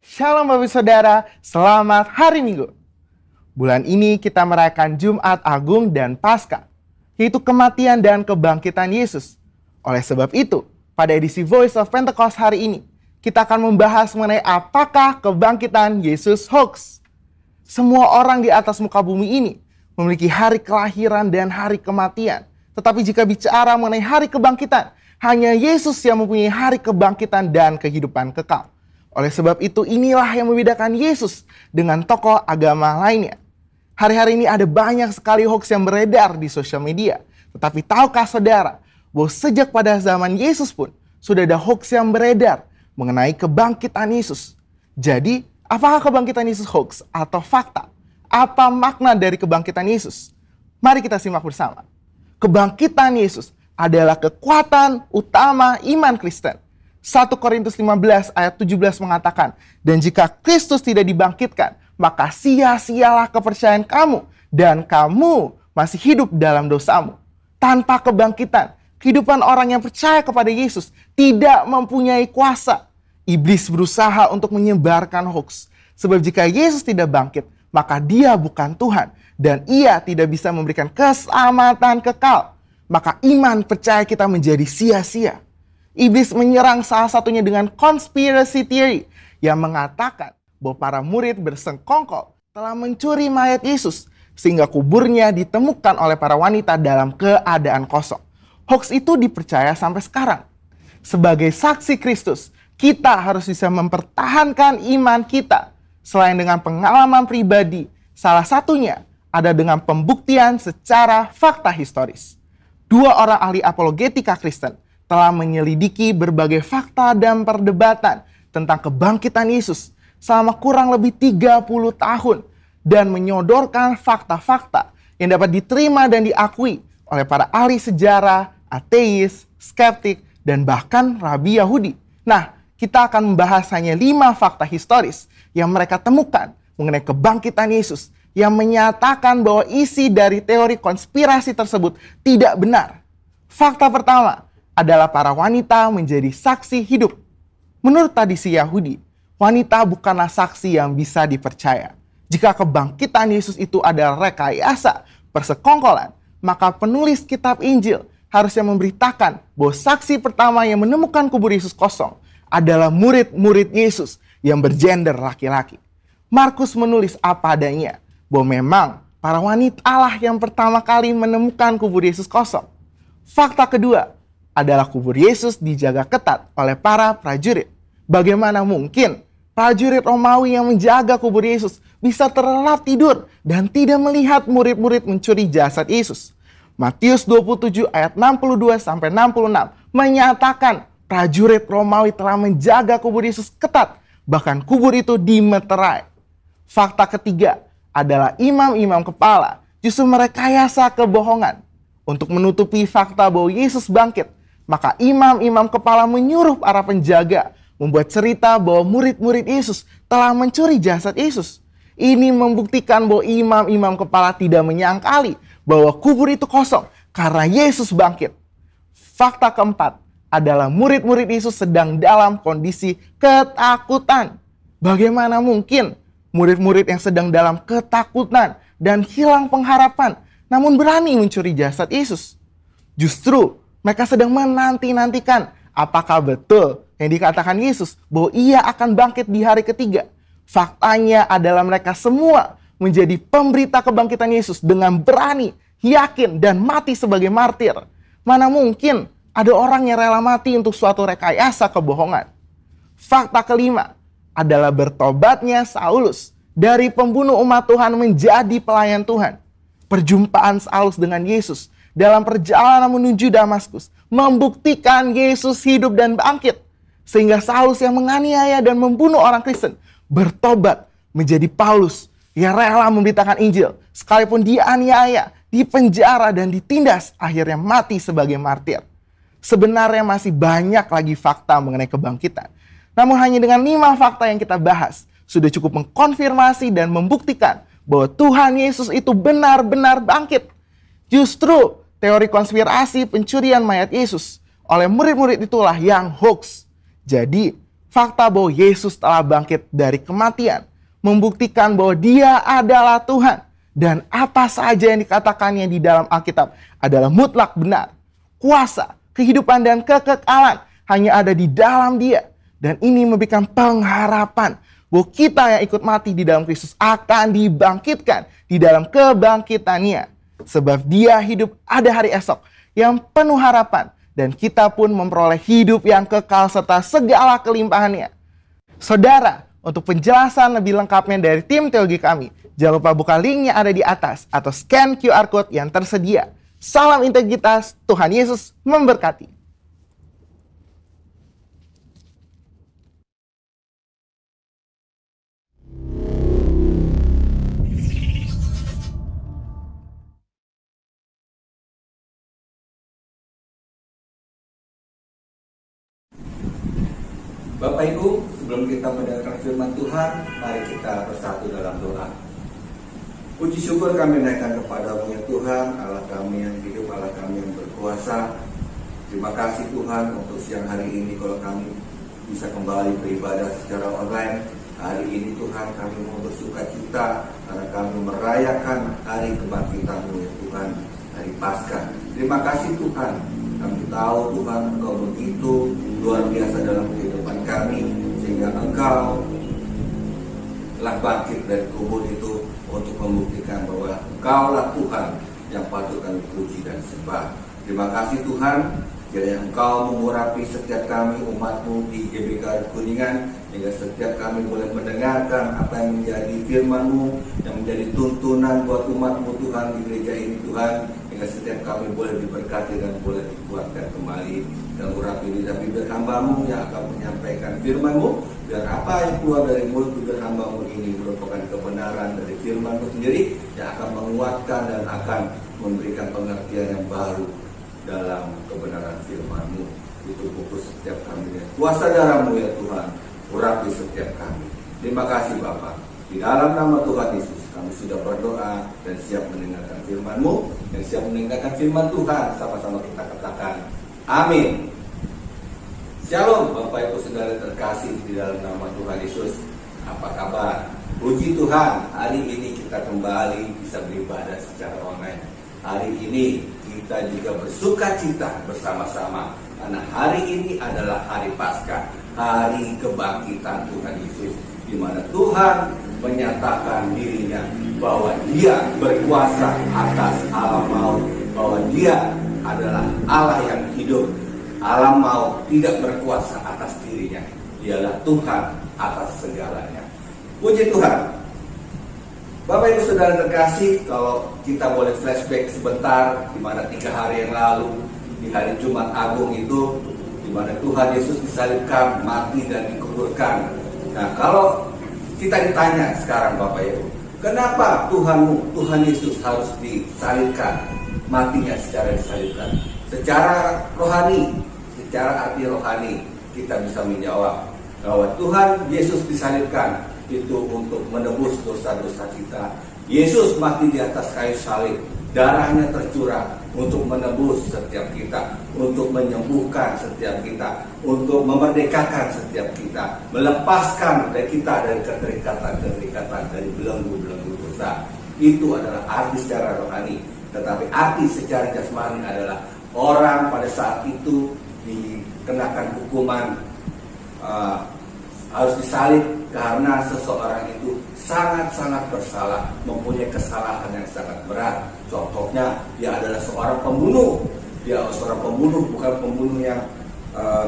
Shalom Bapak Saudara, selamat hari Minggu. Bulan ini kita merayakan Jumat Agung dan Paskah, yaitu kematian dan kebangkitan Yesus. Oleh sebab itu, pada edisi Voice of Pentecost hari ini, kita akan membahas mengenai apakah kebangkitan Yesus hoax. Semua orang di atas muka bumi ini memiliki hari kelahiran dan hari kematian. Tetapi jika bicara mengenai hari kebangkitan, hanya Yesus yang mempunyai hari kebangkitan dan kehidupan kekal. Oleh sebab itu, inilah yang membedakan Yesus dengan tokoh agama lainnya. Hari-hari ini ada banyak sekali hoax yang beredar di sosial media. Tetapi tahukah saudara, bahwa sejak pada zaman Yesus pun sudah ada hoax yang beredar mengenai kebangkitan Yesus. Jadi, apakah kebangkitan Yesus hoax atau fakta? Apa makna dari kebangkitan Yesus? Mari kita simak bersama. Kebangkitan Yesus adalah kekuatan utama iman Kristen. 1 Korintus 15 ayat 17 mengatakan, dan jika Kristus tidak dibangkitkan, maka sia-sialah kepercayaan kamu, dan kamu masih hidup dalam dosamu. Tanpa kebangkitan, kehidupan orang yang percaya kepada Yesus tidak mempunyai kuasa. Iblis berusaha untuk menyebarkan hoax. Sebab jika Yesus tidak bangkit, maka dia bukan Tuhan, dan ia tidak bisa memberikan keselamatan kekal. Maka iman percaya kita menjadi sia-sia. Iblis menyerang salah satunya dengan conspiracy theory yang mengatakan bahwa para murid bersengkongkol telah mencuri mayat Yesus sehingga kuburnya ditemukan oleh para wanita dalam keadaan kosong. Hoax itu dipercaya sampai sekarang. Sebagai saksi Kristus, kita harus bisa mempertahankan iman kita selain dengan pengalaman pribadi. Salah satunya ada dengan pembuktian secara fakta historis. Dua orang ahli apologetika Kristen telah menyelidiki berbagai fakta dan perdebatan tentang kebangkitan Yesus selama kurang lebih 30 tahun dan menyodorkan fakta-fakta yang dapat diterima dan diakui oleh para ahli sejarah, ateis, skeptik, dan bahkan rabi Yahudi. Nah, kita akan membahas hanya 5 fakta historis yang mereka temukan mengenai kebangkitan Yesus yang menyatakan bahwa isi dari teori konspirasi tersebut tidak benar. Fakta pertama adalah para wanita menjadi saksi hidup. Menurut tradisi Yahudi, wanita bukanlah saksi yang bisa dipercaya. Jika kebangkitan Yesus itu adalah rekayasa, persekongkolan, maka penulis kitab Injil harusnya memberitakan bahwa saksi pertama yang menemukan kubur Yesus kosong adalah murid-murid Yesus yang bergender laki-laki. Markus menulis apa adanya, bahwa memang para wanita lah yang pertama kali menemukan kubur Yesus kosong. Fakta kedua adalah kubur Yesus dijaga ketat oleh para prajurit. Bagaimana mungkin prajurit Romawi yang menjaga kubur Yesus bisa terlelap tidur dan tidak melihat murid-murid mencuri jasad Yesus? Matius 27 ayat 62-66 menyatakan prajurit Romawi telah menjaga kubur Yesus ketat, bahkan kubur itu dimeterai. Fakta ketiga adalah imam-imam kepala justru merekayasa kebohongan. Untuk menutupi fakta bahwa Yesus bangkit, maka imam-imam kepala menyuruh para penjaga membuat cerita bahwa murid-murid Yesus telah mencuri jasad Yesus. Ini membuktikan bahwa imam-imam kepala tidak menyangkali bahwa kubur itu kosong karena Yesus bangkit. Fakta keempat adalah murid-murid Yesus sedang dalam kondisi ketakutan. Bagaimana mungkin murid-murid yang sedang dalam ketakutan dan hilang pengharapan namun berani mencuri jasad Yesus? Justru mereka sedang menanti-nantikan apakah betul yang dikatakan Yesus bahwa ia akan bangkit di hari ketiga. Faktanya adalah mereka semua menjadi pemberita kebangkitan Yesus dengan berani, yakin, dan mati sebagai martir. Mana mungkin ada orang yang rela mati untuk suatu rekayasa kebohongan? Fakta kelima adalah bertobatnya Saulus dari pembunuh umat Tuhan menjadi pelayan Tuhan. Perjumpaan Saulus dengan Yesus dalam perjalanan menuju Damaskus membuktikan Yesus hidup dan bangkit. Sehingga Saulus yang menganiaya dan membunuh orang Kristen bertobat menjadi Paulus yang rela memberitakan Injil. Sekalipun dianiaya, dipenjara dan ditindas, akhirnya mati sebagai martir. Sebenarnya masih banyak lagi fakta mengenai kebangkitan. Namun hanya dengan 5 fakta yang kita bahas sudah cukup mengkonfirmasi dan membuktikan bahwa Tuhan Yesus itu benar-benar bangkit. Justru teori konspirasi pencurian mayat Yesus oleh murid-murid itulah yang hoax. Jadi fakta bahwa Yesus telah bangkit dari kematian membuktikan bahwa Dia adalah Tuhan. Dan apa saja yang dikatakannya di dalam Alkitab adalah mutlak benar. Kuasa, kehidupan dan kekekalan hanya ada di dalam Dia. Dan ini memberikan pengharapan bahwa kita yang ikut mati di dalam Kristus akan dibangkitkan di dalam kebangkitannya. Sebab Dia hidup ada hari esok yang penuh harapan. Dan kita pun memperoleh hidup yang kekal serta segala kelimpahannya. Saudara, untuk penjelasan lebih lengkapnya dari tim teologi kami, jangan lupa buka link yang ada di atas atau scan QR Code yang tersedia. Salam integritas, Tuhan Yesus memberkati. Bapak Ibu, sebelum kita mendengarkan firman Tuhan, mari kita bersatu dalam doa. Puji syukur kami naikkan kepada-Mu ya Tuhan, Allah kami yang hidup, Allah kami yang berkuasa. Terima kasih Tuhan untuk siang hari ini kalau kami bisa kembali beribadah secara online. Hari ini Tuhan kami mau bersuka cita karena kami merayakan hari kebangkitan-Mu ya Tuhan, hari Paskah. Terima kasih Tuhan. Kami tahu Tuhan Engkau begitu luar biasa dalam kehidupan kami, sehingga Engkau telah bangkit dari kubur itu untuk membuktikan bahwa Engkaulah Tuhan yang patut kami puji dan sembah. Terima kasih Tuhan, kiranya Engkau mengurapi setiap kami umat-Mu di GBK Kuningan, hingga setiap kami boleh mendengarkan apa yang menjadi firman-Mu, yang menjadi tuntunan buat umat-Mu Tuhan di gereja ini Tuhan, hingga setiap kami boleh diberkati dan boleh dikuatkan kembali. Dan urapi lidah bibir hamba-Mu yang akan menyampaikan firman-Mu, biar apa yang keluar dari mulut bibir hamba-Mu ini merupakan kebenaran dari firman-Mu sendiri yang akan menguatkan dan akan memberikan pengertian yang baru dalam kebenaran firman-Mu. Itu pukul setiap kami dengan kuasa darah-Mu ya Tuhan, urapi setiap kami. Terima kasih Bapa. Di dalam nama Tuhan Yesus kami sudah berdoa dan siap mendengarkan firman-Mu, dan siap mendengarkan firman Tuhan. Sama-sama kita katakan amin. Shalom Bapak Ibu Saudara terkasih di dalam nama Tuhan Yesus. Apa kabar? Puji Tuhan, hari ini kita kembali bisa beribadah secara online. Hari ini kita juga bersuka cita bersama-sama karena hari ini adalah hari Paskah, hari kebangkitan Tuhan Yesus, di mana Tuhan menyatakan dirinya bahwa Dia berkuasa atas alam maut, bahwa Dia adalah Allah yang hidup. Alam maut tidak berkuasa atas dirinya. Dialah Tuhan atas segalanya. Puji Tuhan. Bapak Ibu Saudara terkasih, kalau kita boleh flashback sebentar, di mana 3 hari yang lalu, di hari Jumat Agung itu, di mana Tuhan Yesus disalibkan, mati dan dikuburkan. Nah, kalau kita ditanya sekarang Bapak Ibu, kenapa Tuhan Yesus harus disalibkan, matinya secara disalibkan? Secara rohani, secara arti rohani, kita bisa menjawab bahwa Tuhan Yesus disalibkan itu untuk menebus dosa-dosa kita. Yesus mati di atas kayu salib, darahnya tercurah untuk menebus setiap kita, untuk menyembuhkan setiap kita, untuk memerdekakan setiap kita, melepaskan kita dari keterikatan-keterikatan, dari belenggu-belenggu dosa. Itu adalah arti secara rohani. Tetapi arti secara jasmani adalah orang pada saat itu dikenakan hukuman harus disalib karena seseorang itu sangat-sangat bersalah, mempunyai kesalahan yang sangat berat. Contohnya, dia adalah seorang pembunuh. Dia seorang pembunuh, bukan pembunuh yang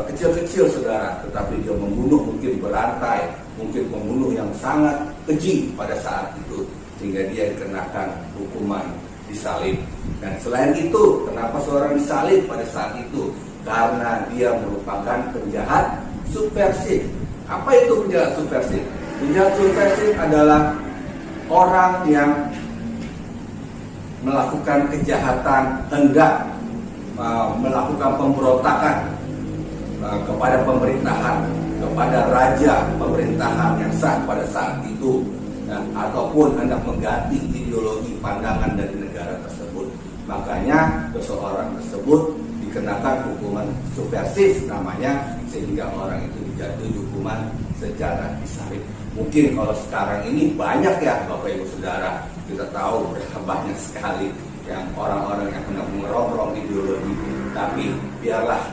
kecil-kecil saudara, tetapi dia membunuh mungkin berantai, mungkin membunuh yang sangat keji pada saat itu, sehingga dia dikenakan hukuman disalib. Dan selain itu, kenapa seorang disalib pada saat itu? Karena dia merupakan penjahat subversif. Apa itu penjahat subversif? Penjahat subversif adalah orang yang melakukan kejahatan, hendak melakukan pemberontakan kepada pemerintahan, kepada raja pemerintahan yang sah pada saat itu, ataupun hendak mengganti ideologi pandangan dari negara tersebut. Makanya seseorang tersebut dikenakan hukuman subversif namanya, sehingga orang itu dijatuhi hukuman secara disalib. Mungkin kalau sekarang ini banyak ya Bapak Ibu Saudara, kita tahu banyak sekali yang orang-orang yang hendak mengerongrong ideologi. Tapi biarlah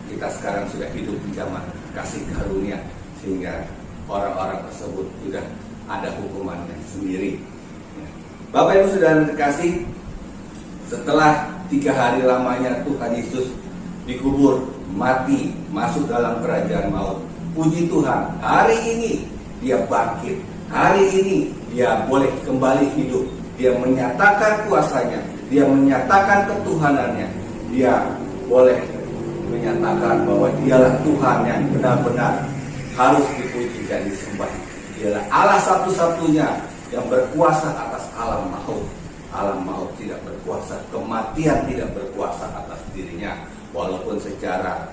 kita sekarang sudah hidup di zaman kasih karunia, sehingga orang-orang tersebut sudah ada hukumannya sendiri. Bapak Ibu Saudara terkasih, setelah 3 hari lamanya Tuhan Yesus dikubur, mati, masuk dalam kerajaan maut. Puji Tuhan, hari ini dia bangkit. Hari ini dia boleh kembali hidup. Dia menyatakan kuasanya, dia menyatakan ketuhanannya. Dia boleh menyatakan bahwa dialah Tuhan yang benar-benar harus dipuji dan disembah. Dialah Allah satu-satunya yang berkuasa atas alam maut. Alam maut tidak berkuasa, kematian tidak berkuasa atas dirinya. Walaupun secara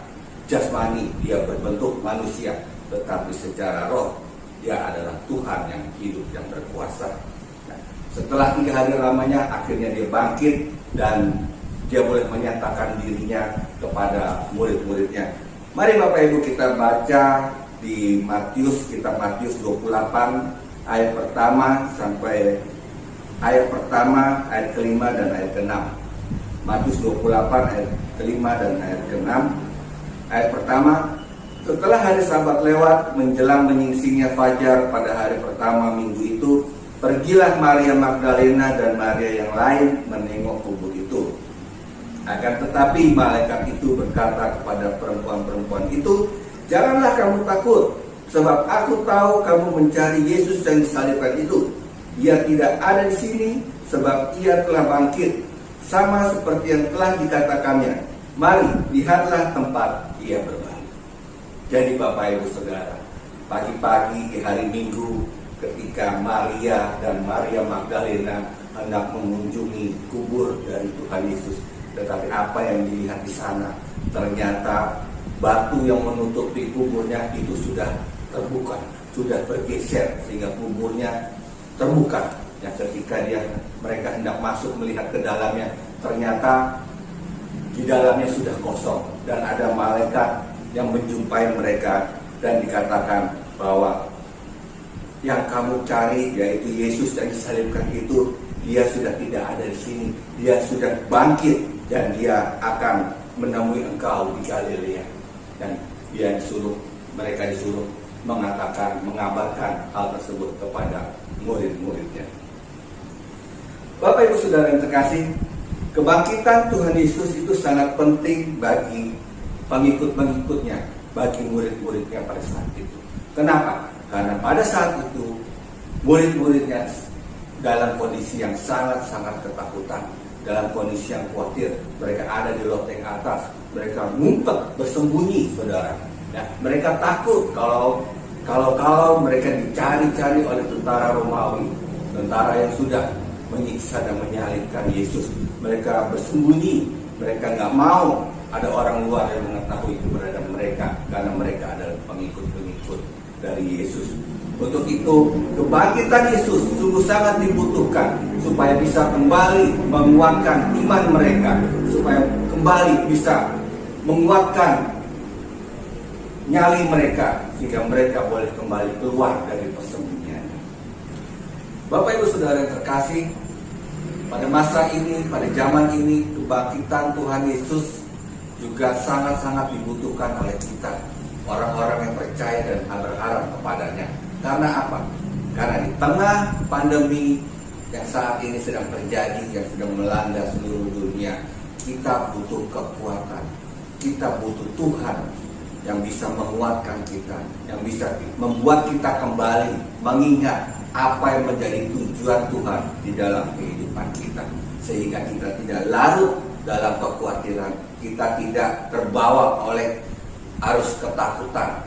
jasmani dia berbentuk manusia, tetapi secara roh dia adalah Tuhan yang hidup, yang berkuasa. Nah, setelah 3 hari lamanya akhirnya dia bangkit dan dia boleh menyatakan dirinya kepada murid-muridnya. Mari Bapak Ibu kita baca di Matius, kitab Matius 28 ayat pertama sampai ayat pertama, ayat kelima dan ayat ke-6. Matius 28 ayat kelima dan ayat ke-6. Ayat pertama, setelah hari Sabat lewat, menjelang menyingsingnya fajar pada hari pertama minggu itu, pergilah Maria Magdalena dan Maria yang lain menengok kubur itu. Akan tetapi malaikat itu berkata kepada perempuan-perempuan itu, "Janganlah kamu takut, sebab aku tahu kamu mencari Yesus yang disalibkan itu. Ia tidak ada di sini, sebab ia telah bangkit, sama seperti yang telah dikatakannya. Mari, lihatlah tempat ia berbaring." Jadi Bapak Ibu Saudara, pagi-pagi di hari Minggu, ketika Maria dan Maria Magdalena hendak mengunjungi kubur dari Tuhan Yesus, tetapi apa yang dilihat di sana? Ternyata batu yang menutupi kuburnya itu sudah terbuka, sudah bergeser, sehingga kuburnya terbuka. Ya, ketika mereka hendak masuk melihat ke dalamnya, ternyata di dalamnya sudah kosong, dan ada malaikat yang menjumpai mereka dan dikatakan bahwa yang kamu cari, yaitu Yesus yang disalibkan itu, dia sudah tidak ada di sini. Dia sudah bangkit dan dia akan menemui engkau di Galilea. Dan mereka disuruh mengabarkan hal tersebut kepada murid-muridnya. Bapak Ibu Saudara yang terkasih, kebangkitan Tuhan Yesus itu sangat penting bagi pengikut-pengikutnya, bagi murid-muridnya pada saat itu. Kenapa? Karena pada saat itu murid-muridnya dalam kondisi yang sangat-sangat ketakutan, dalam kondisi yang khawatir. Mereka ada di loteng atas, mereka ngumpet, bersembunyi, saudara. Ya, mereka takut kalau mereka dicari-cari oleh tentara Romawi, tentara yang sudah menyiksa dan menyalibkan Yesus. Mereka bersembunyi, mereka nggak mau ada orang luar yang mengetahui keberadaan mereka, karena mereka adalah pengikut-pengikut dari Yesus. Untuk itu, kebangkitan Yesus sungguh sangat dibutuhkan supaya bisa kembali menguatkan iman mereka, supaya kembali bisa menguatkan nyali mereka, sehingga mereka boleh kembali keluar dari persembunyian. Bapak Ibu Saudara yang terkasih, pada masa ini, pada zaman ini, kebangkitan Tuhan Yesus juga sangat-sangat dibutuhkan oleh kita, orang-orang yang percaya dan berharap kepadanya. Karena apa? Karena di tengah pandemi yang saat ini sedang terjadi, yang sedang melanda seluruh dunia, kita butuh kekuatan, kita butuh Tuhan yang bisa menguatkan kita, yang bisa membuat kita kembali mengingat apa yang menjadi tujuan Tuhan di dalam kehidupan kita, sehingga kita tidak larut dalam kekhawatiran, kita tidak terbawa oleh arus ketakutan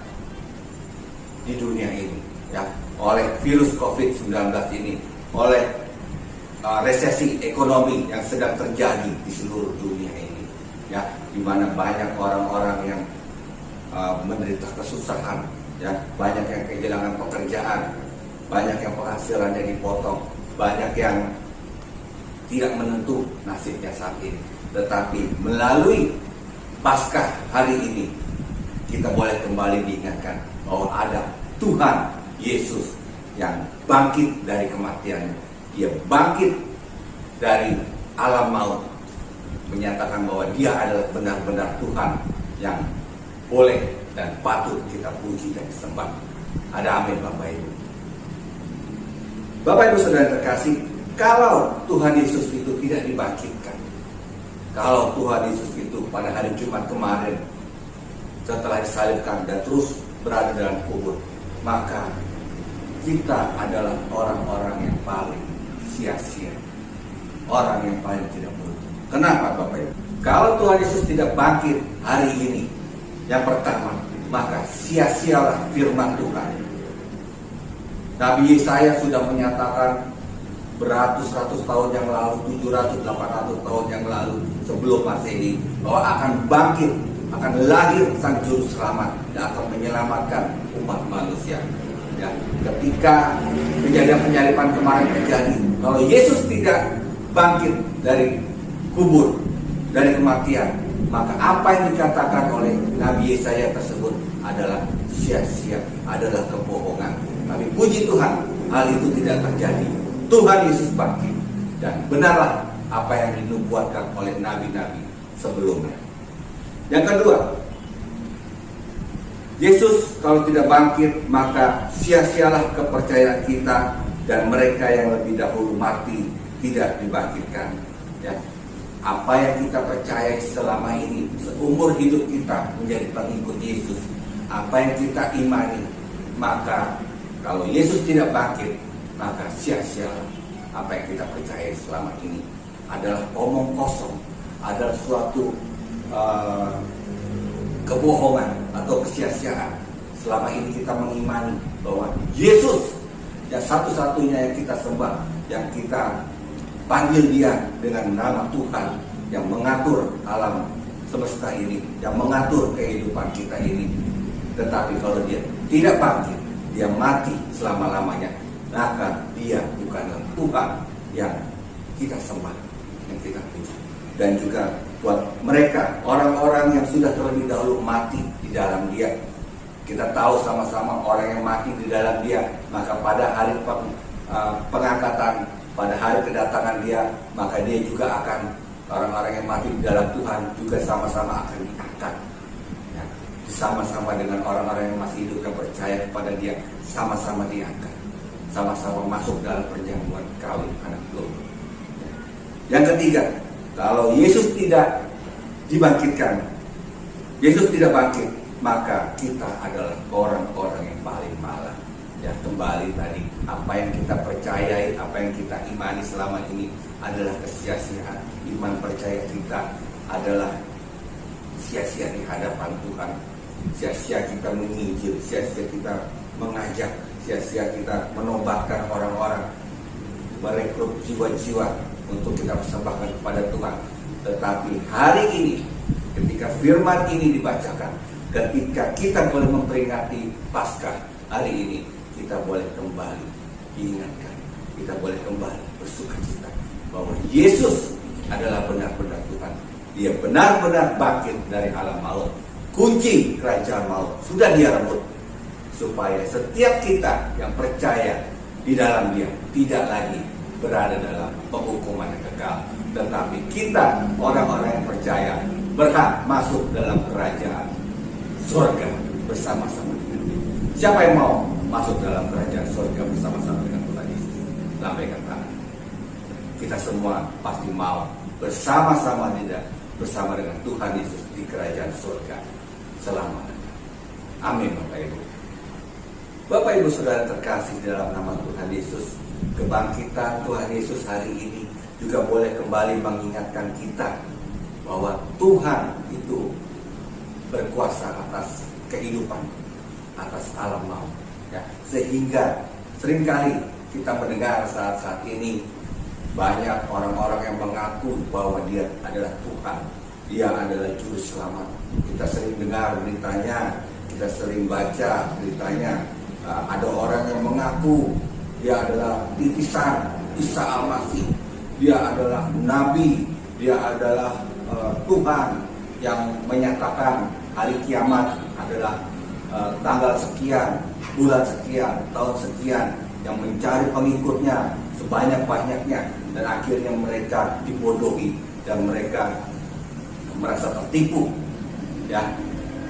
di dunia ini, ya, oleh virus COVID-19 ini, oleh resesi ekonomi yang sedang terjadi di seluruh dunia ini, ya, di mana banyak orang-orang yang menderita kesusahan, ya, banyak yang kehilangan pekerjaan, banyak yang penghasilannya dipotong, banyak yang tidak menentu nasibnya saat ini. Tetapi melalui Paskah hari ini, kita boleh kembali diingatkan bahwa ada Tuhan Yesus yang bangkit dari kematiannya. Dia bangkit dari alam maut, menyatakan bahwa dia adalah benar-benar Tuhan yang boleh dan patut kita puji dan sembah. Ada amin Bapak Ibu. Bapak Ibu Saudara terkasih, kalau Tuhan Yesus itu tidak dibangkitkan, kalau Tuhan Yesus itu pada hari Jumat kemarin setelah disalibkan dan terus berada dalam kubur, maka kita adalah orang-orang yang paling sia-sia, orang yang paling tidak beruntung. Kenapa Bapak Ibu? Kalau Tuhan Yesus tidak bangkit hari ini, yang pertama, maka sia-sialah firman Tuhan. Nabi Yesaya sudah menyatakan beratus-ratus tahun yang lalu, 700-800 tahun yang lalu sebelum Masehi, bahwa akan bangkit, akan lahir sang juru selamat yang akan menyelamatkan umat manusia. Ya, ketika kejadian penyaliban kemarin terjadi, kalau Yesus tidak bangkit dari kubur, dari kematian, maka apa yang dikatakan oleh Nabi Yesaya tersebut adalah sia-sia, adalah kebohongan. Tapi puji Tuhan, hal itu tidak terjadi. Tuhan Yesus bangkit, dan benarlah apa yang dinubuatkan oleh nabi-nabi sebelumnya. Yang kedua, Yesus kalau tidak bangkit, maka sia-sialah kepercayaan kita, dan mereka yang lebih dahulu mati tidak dibangkitkan. Ya. Apa yang kita percayai selama ini, seumur hidup kita menjadi pengikut Yesus, apa yang kita imani, maka kalau Yesus tidak bangkit, maka sia-sia apa yang kita percayai selama ini. Adalah omong kosong, adalah suatu kebohongan atau kesia-siaan. Selama ini kita mengimani bahwa Yesus yang satu-satunya yang kita sembah, yang kita panggil dia dengan nama Tuhan, yang mengatur alam semesta ini, yang mengatur kehidupan kita ini. Tetapi kalau dia tidak bangkit, dia mati selama-lamanya, maka dia bukanlah Tuhan yang kita sembah, yang kita puji. Dan juga buat mereka, orang-orang yang sudah terlebih dahulu mati di dalam dia, kita tahu sama-sama orang yang mati di dalam dia, maka pada hari pengangkatan, pada hari kedatangan dia, maka dia juga akan, orang-orang yang mati di dalam Tuhan juga sama-sama akan diangkat, ya, sama-sama dengan orang-orang yang masih hidup dan percaya kepada dia, sama-sama diangkat, sama-sama masuk dalam perjamuan kawin anak domba. Yang ketiga, kalau Yesus tidak dibangkitkan, Yesus tidak bangkit, maka kita adalah orang-orang yang paling malang. Ya, kembali tadi, apa yang kita percayai, apa yang kita imani selama ini adalah kesia-siaan. Iman percaya kita adalah sia-sia di hadapan Tuhan. Sia-sia kita menginjil, sia-sia kita mengajak, sia-sia kita menobatkan orang-orang, merekrut jiwa-jiwa untuk kita persembahkan kepada Tuhan. Tetapi hari ini, ketika firman ini dibacakan, ketika kita boleh memperingati Paskah hari ini, kita boleh kembali diingatkan, kita boleh kembali bersukacita bahwa Yesus adalah benar-benar Tuhan. Dia benar-benar bangkit dari alam maut. Kunci kerajaan maut sudah dia rebut, supaya setiap kita yang percaya di dalam dia tidak lagi berada dalam penghukuman yang kekal, tetapi kita orang-orang yang percaya berhak masuk dalam kerajaan surga bersama-sama dengan dia. Siapa yang mau masuk dalam kerajaan surga bersama-sama dengan Tuhan Yesus? Lambaikan tangan. Kita semua pasti mau bersama-sama bersama dengan Tuhan Yesus di kerajaan surga selama-lamanya. Amin Bapak Ibu. Bapak Ibu Saudara terkasih dalam nama Tuhan Yesus, kebangkitan Tuhan Yesus hari ini juga boleh kembali mengingatkan kita bahwa Tuhan itu berkuasa atas kehidupan, atas alam maut. Ya, sehingga seringkali kita mendengar saat-saat ini banyak orang-orang yang mengaku bahwa dia adalah Tuhan, dia adalah juru selamat. Kita sering dengar beritanya, kita sering baca beritanya, ada orang yang mengaku dia adalah titisan Isa Al-Masih, dia adalah nabi, dia adalah Tuhan yang menyatakan hari kiamat adalah tanggal sekian, bulan sekian, tahun sekian, yang mencari pengikutnya sebanyak-banyaknya, dan akhirnya mereka dibodohi dan mereka merasa tertipu. Ya,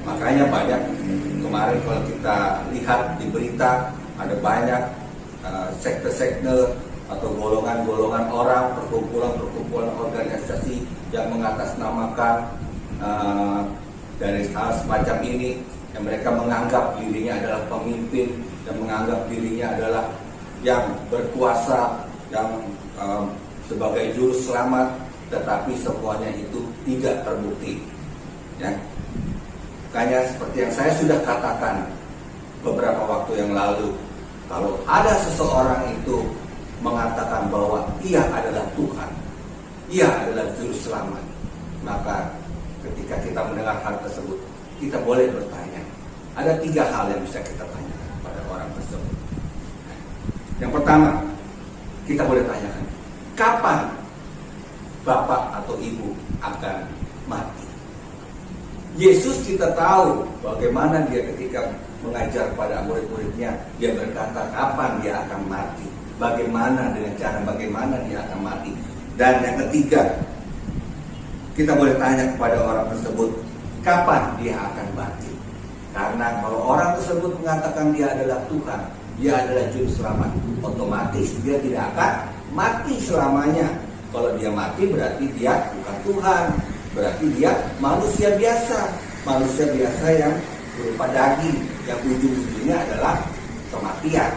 makanya banyak kemarin kalau kita lihat di berita ada banyak sekte-sekte atau golongan-golongan orang, perkumpulan-perkumpulan organisasi yang mengatasnamakan dari hal semacam ini, yang mereka menganggap dirinya adalah pemimpin dan menganggap dirinya adalah yang berkuasa, yang sebagai juru selamat, tetapi semuanya itu tidak terbukti. Ya. Makanya seperti yang saya sudah katakan beberapa waktu yang lalu, kalau ada seseorang itu mengatakan bahwa ia adalah Tuhan, ia adalah juru selamat, maka ketika kita mendengar hal tersebut, kita boleh bertanya. Ada 3 hal yang bisa kita tanyakan pada orang tersebut. Yang pertama, kita boleh tanyakan, kapan Bapak atau Ibu akan mati? Yesus kita tahu bagaimana dia ketika mengajar pada murid-muridnya, dia berkata kapan dia akan mati, bagaimana dengan cara bagaimana dia akan mati. Dan yang ketiga, kita boleh tanya kepada orang tersebut, kapan dia akan bangkit. Karena kalau orang tersebut mengatakan dia adalah Tuhan, dia adalah juru selamat, otomatis dia tidak akan mati selamanya. Kalau dia mati berarti dia bukan Tuhan, berarti dia manusia biasa yang berupa daging, yang ujung-ujungnya adalah kematian.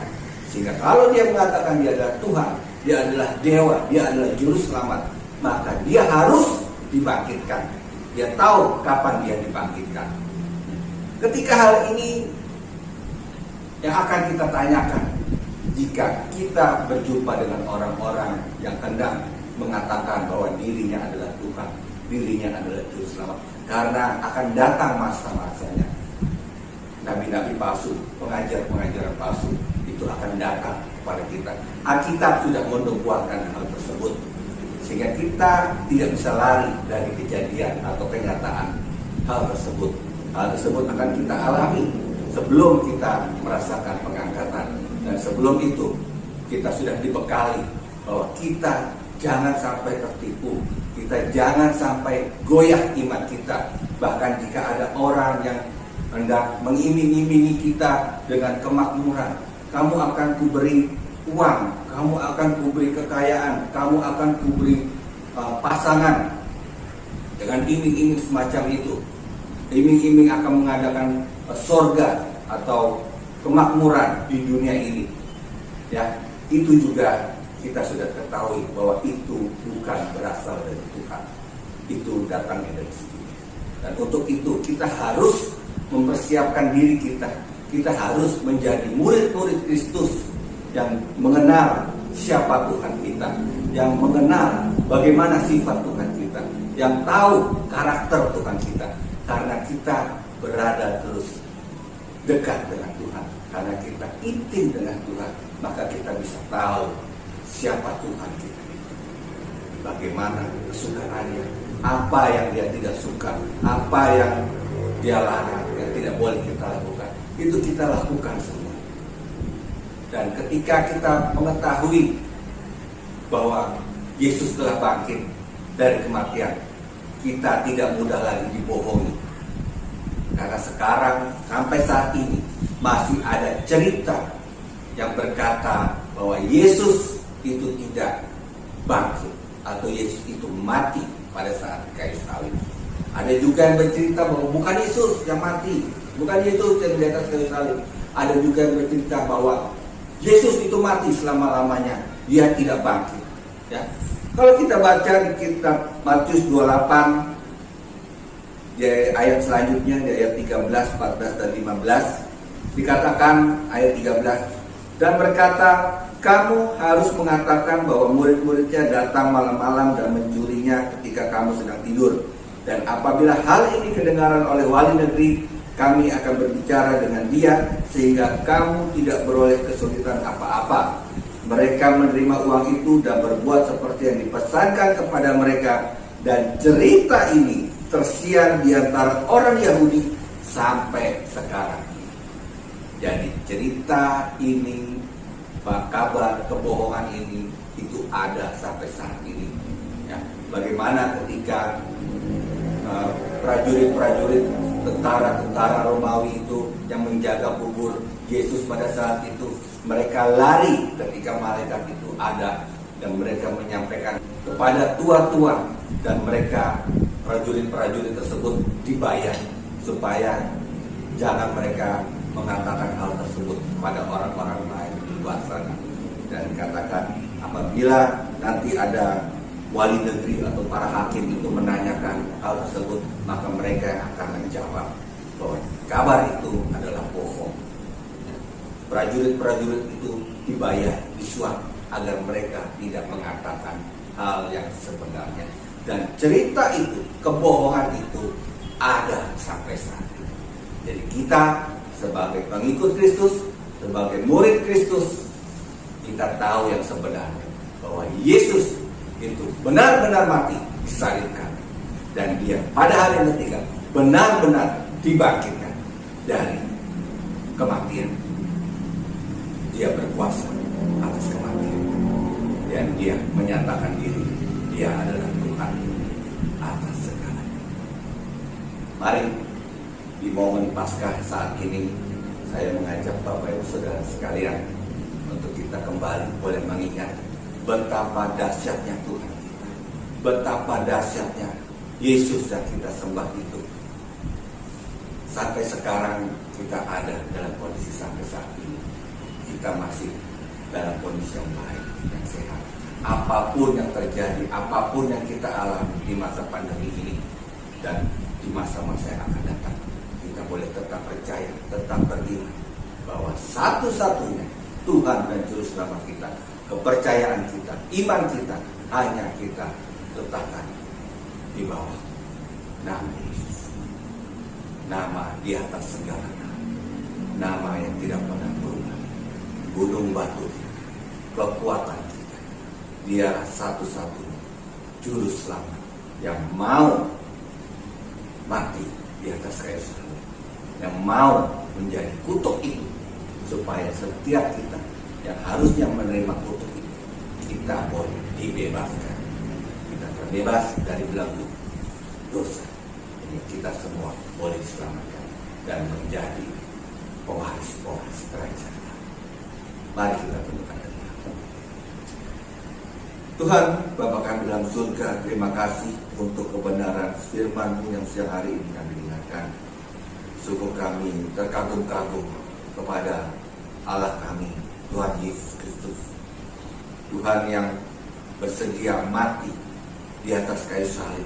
Sehingga kalau dia mengatakan dia adalah Tuhan, dia adalah dewa, dia adalah juru selamat, maka dia harus dibangkitkan. Dia tahu kapan dia dibangkitkan. Ketika hal ini yang akan kita tanyakan, jika kita berjumpa dengan orang-orang yang hendak mengatakan bahwa dirinya adalah Tuhan, dirinya adalah juru selamat, karena akan datang masa-masanya nabi-nabi palsu, pengajar-pengajaran palsu itu akan datang kepada kita. Alkitab sudah menubuatkan hal tersebut, sehingga kita tidak bisa lari dari kejadian atau kenyataan hal tersebut. Hal tersebut akan kita alami sebelum kita merasakan pengangkatan, dan sebelum itu kita sudah dibekali bahwa kita jangan sampai tertipu, kita jangan sampai goyah iman kita. Bahkan jika ada orang yang hendak mengiming-imingi kita dengan kemakmuran, kamu akan kuberi uang, kamu akan kuberi kekayaan, kamu akan kuberi pasangan, dengan iming-iming semacam itu. Iming-iming akan mengadakan sorga atau kemakmuran di dunia ini. Ya, itu juga kita sudah ketahui bahwa itu bukan berasal dari Tuhan, itu datangnya dari sini. Dan untuk itu kita harus mempersiapkan diri kita. Kita harus menjadi murid-murid Kristus yang mengenal siapa Tuhan kita, yang mengenal bagaimana sifat Tuhan kita, yang tahu karakter Tuhan kita. Karena kita berada terus dekat dengan Tuhan, karena kita intim dengan Tuhan, maka kita bisa tahu siapa Tuhan kita, bagaimana kesukaannya, apa yang dia tidak suka, apa yang dia larang, yang tidak boleh kita lakukan, itu kita lakukan semua. Dan ketika kita mengetahui bahwa Yesus telah bangkit dari kematian, kita tidak mudah lagi dibohongi. Karena sekarang sampai saat ini masih ada cerita yang berkata bahwa Yesus itu tidak bangkit, atau Yesus itu mati pada saat kayu salib. Ada juga yang bercerita bahwa bukan Yesus yang mati, bukan Yesus yang di atas kayu salib. Ada juga yang bercerita bahwa Yesus itu mati selama-lamanya, dia tidak bangkit. Ya. Kalau kita baca di kitab Matius 28, di ayat selanjutnya, di ayat 13, 14, dan 15, dikatakan ayat 13, dan berkata, kamu harus mengatakan bahwa murid-muridnya datang malam-malam dan mencurinya ketika kamu sedang tidur. Dan apabila hal ini kedengaran oleh wali negeri, kami akan berbicara dengan dia sehingga kamu tidak beroleh kesulitan apa-apa. Mereka menerima uang itu dan berbuat seperti yang dipesankan kepada mereka. Dan cerita ini tersiar di antara orang Yahudi sampai sekarang. Jadi cerita ini, kabar kebohongan ini itu ada sampai saat ini. Ya, bagaimana ketika prajurit-prajurit tentara Romawi itu yang menjaga kubur Yesus pada saat itu, mereka lari ketika malaikat itu ada dan mereka menyampaikan kepada tua-tua, dan mereka prajurit-prajurit tersebut dibayar supaya jangan mereka mengatakan hal tersebut kepada orang-orang lain di luar sana. Dan dikatakan apabila nanti ada wali negeri atau para hakim itu menanyakan hal tersebut, maka mereka yang akan menjawab bahwa kabar itu adalah bohong. Prajurit-prajurit itu dibayar, disuap agar mereka tidak mengatakan hal yang sebenarnya. Dan cerita itu, kebohongan itu ada sampai saat ini. Jadi kita sebagai pengikut Kristus, sebagai murid Kristus, kita tahu yang sebenarnya bahwa Yesus itu benar-benar mati, disalibkan, dan dia pada hari yang ketiga benar-benar dibangkitkan dari kematian. Dia berkuasa atas kematian, dan dia menyatakan diri dia adalah Tuhan atas segalanya. Mari di momen Paskah saat ini, saya mengajak Bapak Ibu Saudara sekalian untuk kita kembali boleh mengingat betapa dahsyatnya Tuhan kita, betapa dahsyatnya Yesus yang kita sembah itu. Sampai sekarang kita ada dalam kondisi sampai saat ini, kita masih dalam kondisi yang baik, yang sehat. Apapun yang terjadi, apapun yang kita alami di masa pandemi ini dan di masa-masa yang akan datang, kita boleh tetap percaya, tetap beriman bahwa satu-satunya Tuhan dan Juru Selamat kita, kepercayaan kita, iman kita, hanya kita letakkan di bawah nama Yesus. Nama di atas segala nama. Nama yang tidak pernah berubah. Gunung batu kita, kekuatan kita. Dialah satu-satunya Juru Selamat yang mau mati di atas kayu salib, yang mau menjadi kutuk itu, supaya setiap kita yang harusnya menerima kutuk itu, kita boleh dibebaskan. Kita terbebas dari belenggu dosa. Ini kita semua boleh diselamatkan dan menjadi pewaris-pewaris kerajaan. Mari kita tundukkan diri. Tuhan, Bapa kami dalam surga, terima kasih untuk kebenaran firman-Mu yang siang hari ini kami dengarkan. Sungguh kami terkagum-kagum kepada Allah kami, Tuhan Yesus Kristus. Tuhan yang bersedia mati di atas kayu salib,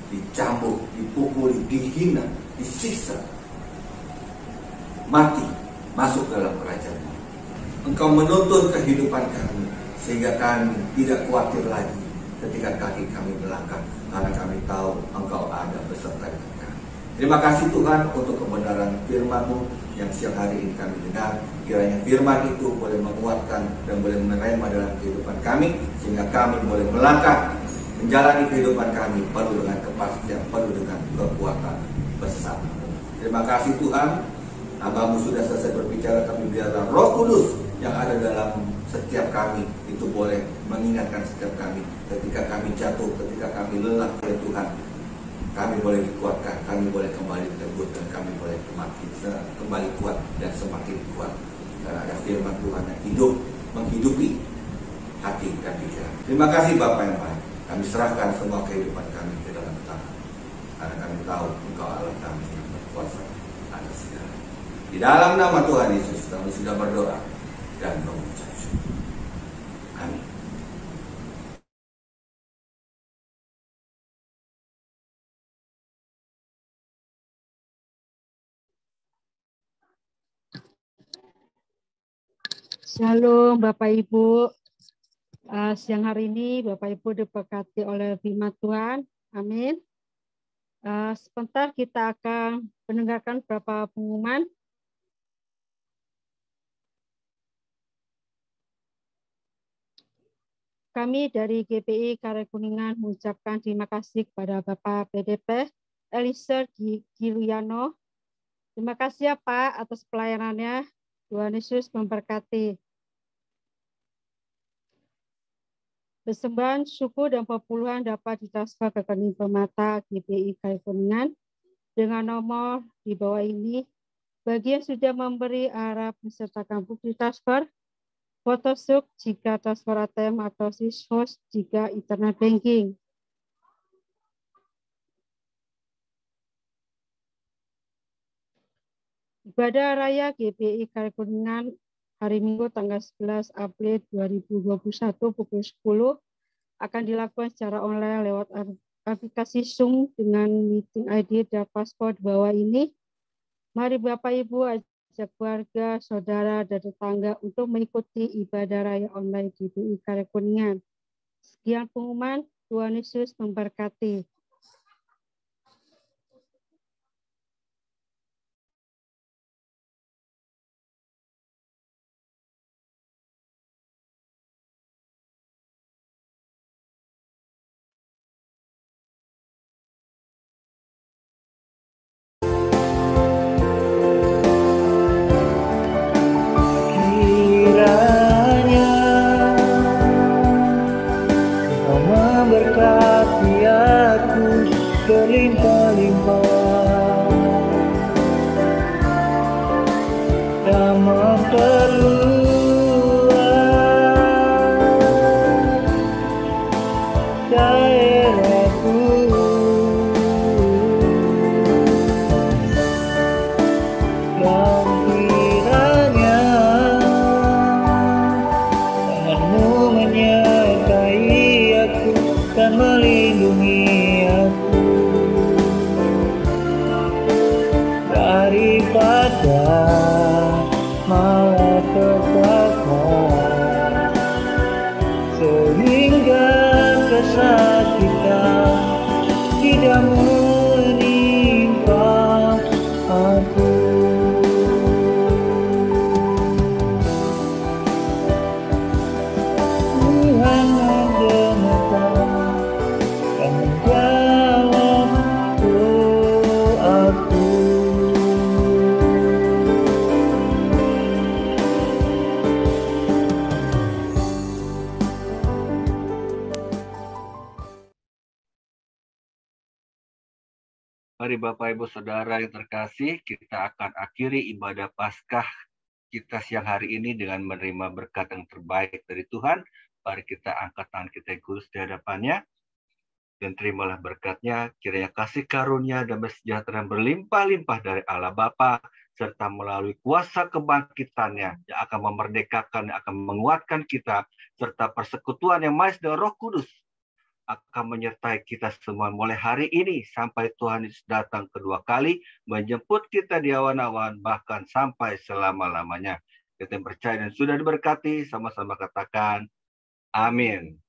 dicambuk, dipukuli, dihina, disiksa, mati, masuk dalam kerajaan-Mu. Engkau menuntun kehidupan kami, sehingga kami tidak khawatir lagi ketika kaki kami melangkah, karena kami tahu Engkau ada beserta dengan kami. Terima kasih Tuhan untuk kebenaran firman-Mu yang siang hari ini kami dengar. Kiranya firman itu boleh menguatkan dan boleh menerima dalam kehidupan kami, sehingga kami boleh melangkah menjalani kehidupan kami penuh dengan kepastian, penuh dengan kekuatan besar. Terima kasih Tuhan, Hamba-Mu sudah selesai berbicara, tapi biarlah Roh Kudus yang ada dalam setiap kami itu boleh mengingatkan setiap kami ketika kami jatuh, ketika kami lelah oleh Tuhan. Kami boleh dikuatkan, kami boleh kembali teguh, dan kami boleh kembali kuat dan semakin kuat. Karena ada firman Tuhan yang hidup, menghidupi hati dan pikiran. Terima kasih Bapa yang baik. Kami serahkan semua kehidupan kami ke dalam tangan karena kami tahu Engkau Allah kami yang berkuasa atas segala. Di dalam nama Tuhan Yesus kami sudah berdoa dan mengucap syukur. Amin. Shalom Bapak Ibu. Siang hari ini Bapak Ibu diberkati oleh firman Tuhan. Amin. Sebentar kita akan mendengarkan beberapa pengumuman. Kami dari GPI Karya Kuningan mengucapkan terima kasih kepada Bapak PDP Elisir Giliano. Terima kasih ya Pak atas pelayanannya. Tuhan Yesus memberkati. Persembahan syukur dan perpuluhan dapat ditransfer ke rekening permata GPI Karya Kuningan dengan nomor di bawah ini. Bagi yang sudah memberi, harap mensertakan bukti transfer, foto suk jika transfer ATM atau SISHOS jika internet banking. Ibadah Raya GPI Karya Kuningan hari Minggu tanggal 11 April 2021 pukul 10 akan dilakukan secara online lewat aplikasi Zoom dengan meeting ID dan password di bawah ini. Mari Bapak Ibu ajak keluarga, saudara, dan tetangga untuk mengikuti ibadah raya online GPI Karya Kuningan. Sekian pengumuman, Tuhan Yesus memberkati. Mari Bapak Ibu Saudara yang terkasih, kita akan akhiri ibadah Paskah kita siang hari ini dengan menerima berkat yang terbaik dari Tuhan. Mari kita angkat tangan kita kudus di hadapannya dan terimalah berkatnya. Kiranya kasih karunia dan sejahtera yang berlimpah-limpah dari Allah Bapa serta melalui kuasa kebangkitannya yang akan memerdekakan, yang akan menguatkan kita, serta persekutuan yang maha dan Roh Kudus akan menyertai kita semua mulai hari ini sampai Tuhan Yesus datang kedua kali menjemput kita di awan-awan bahkan sampai selama-lamanya. Kita yang percaya dan sudah diberkati sama-sama katakan amin.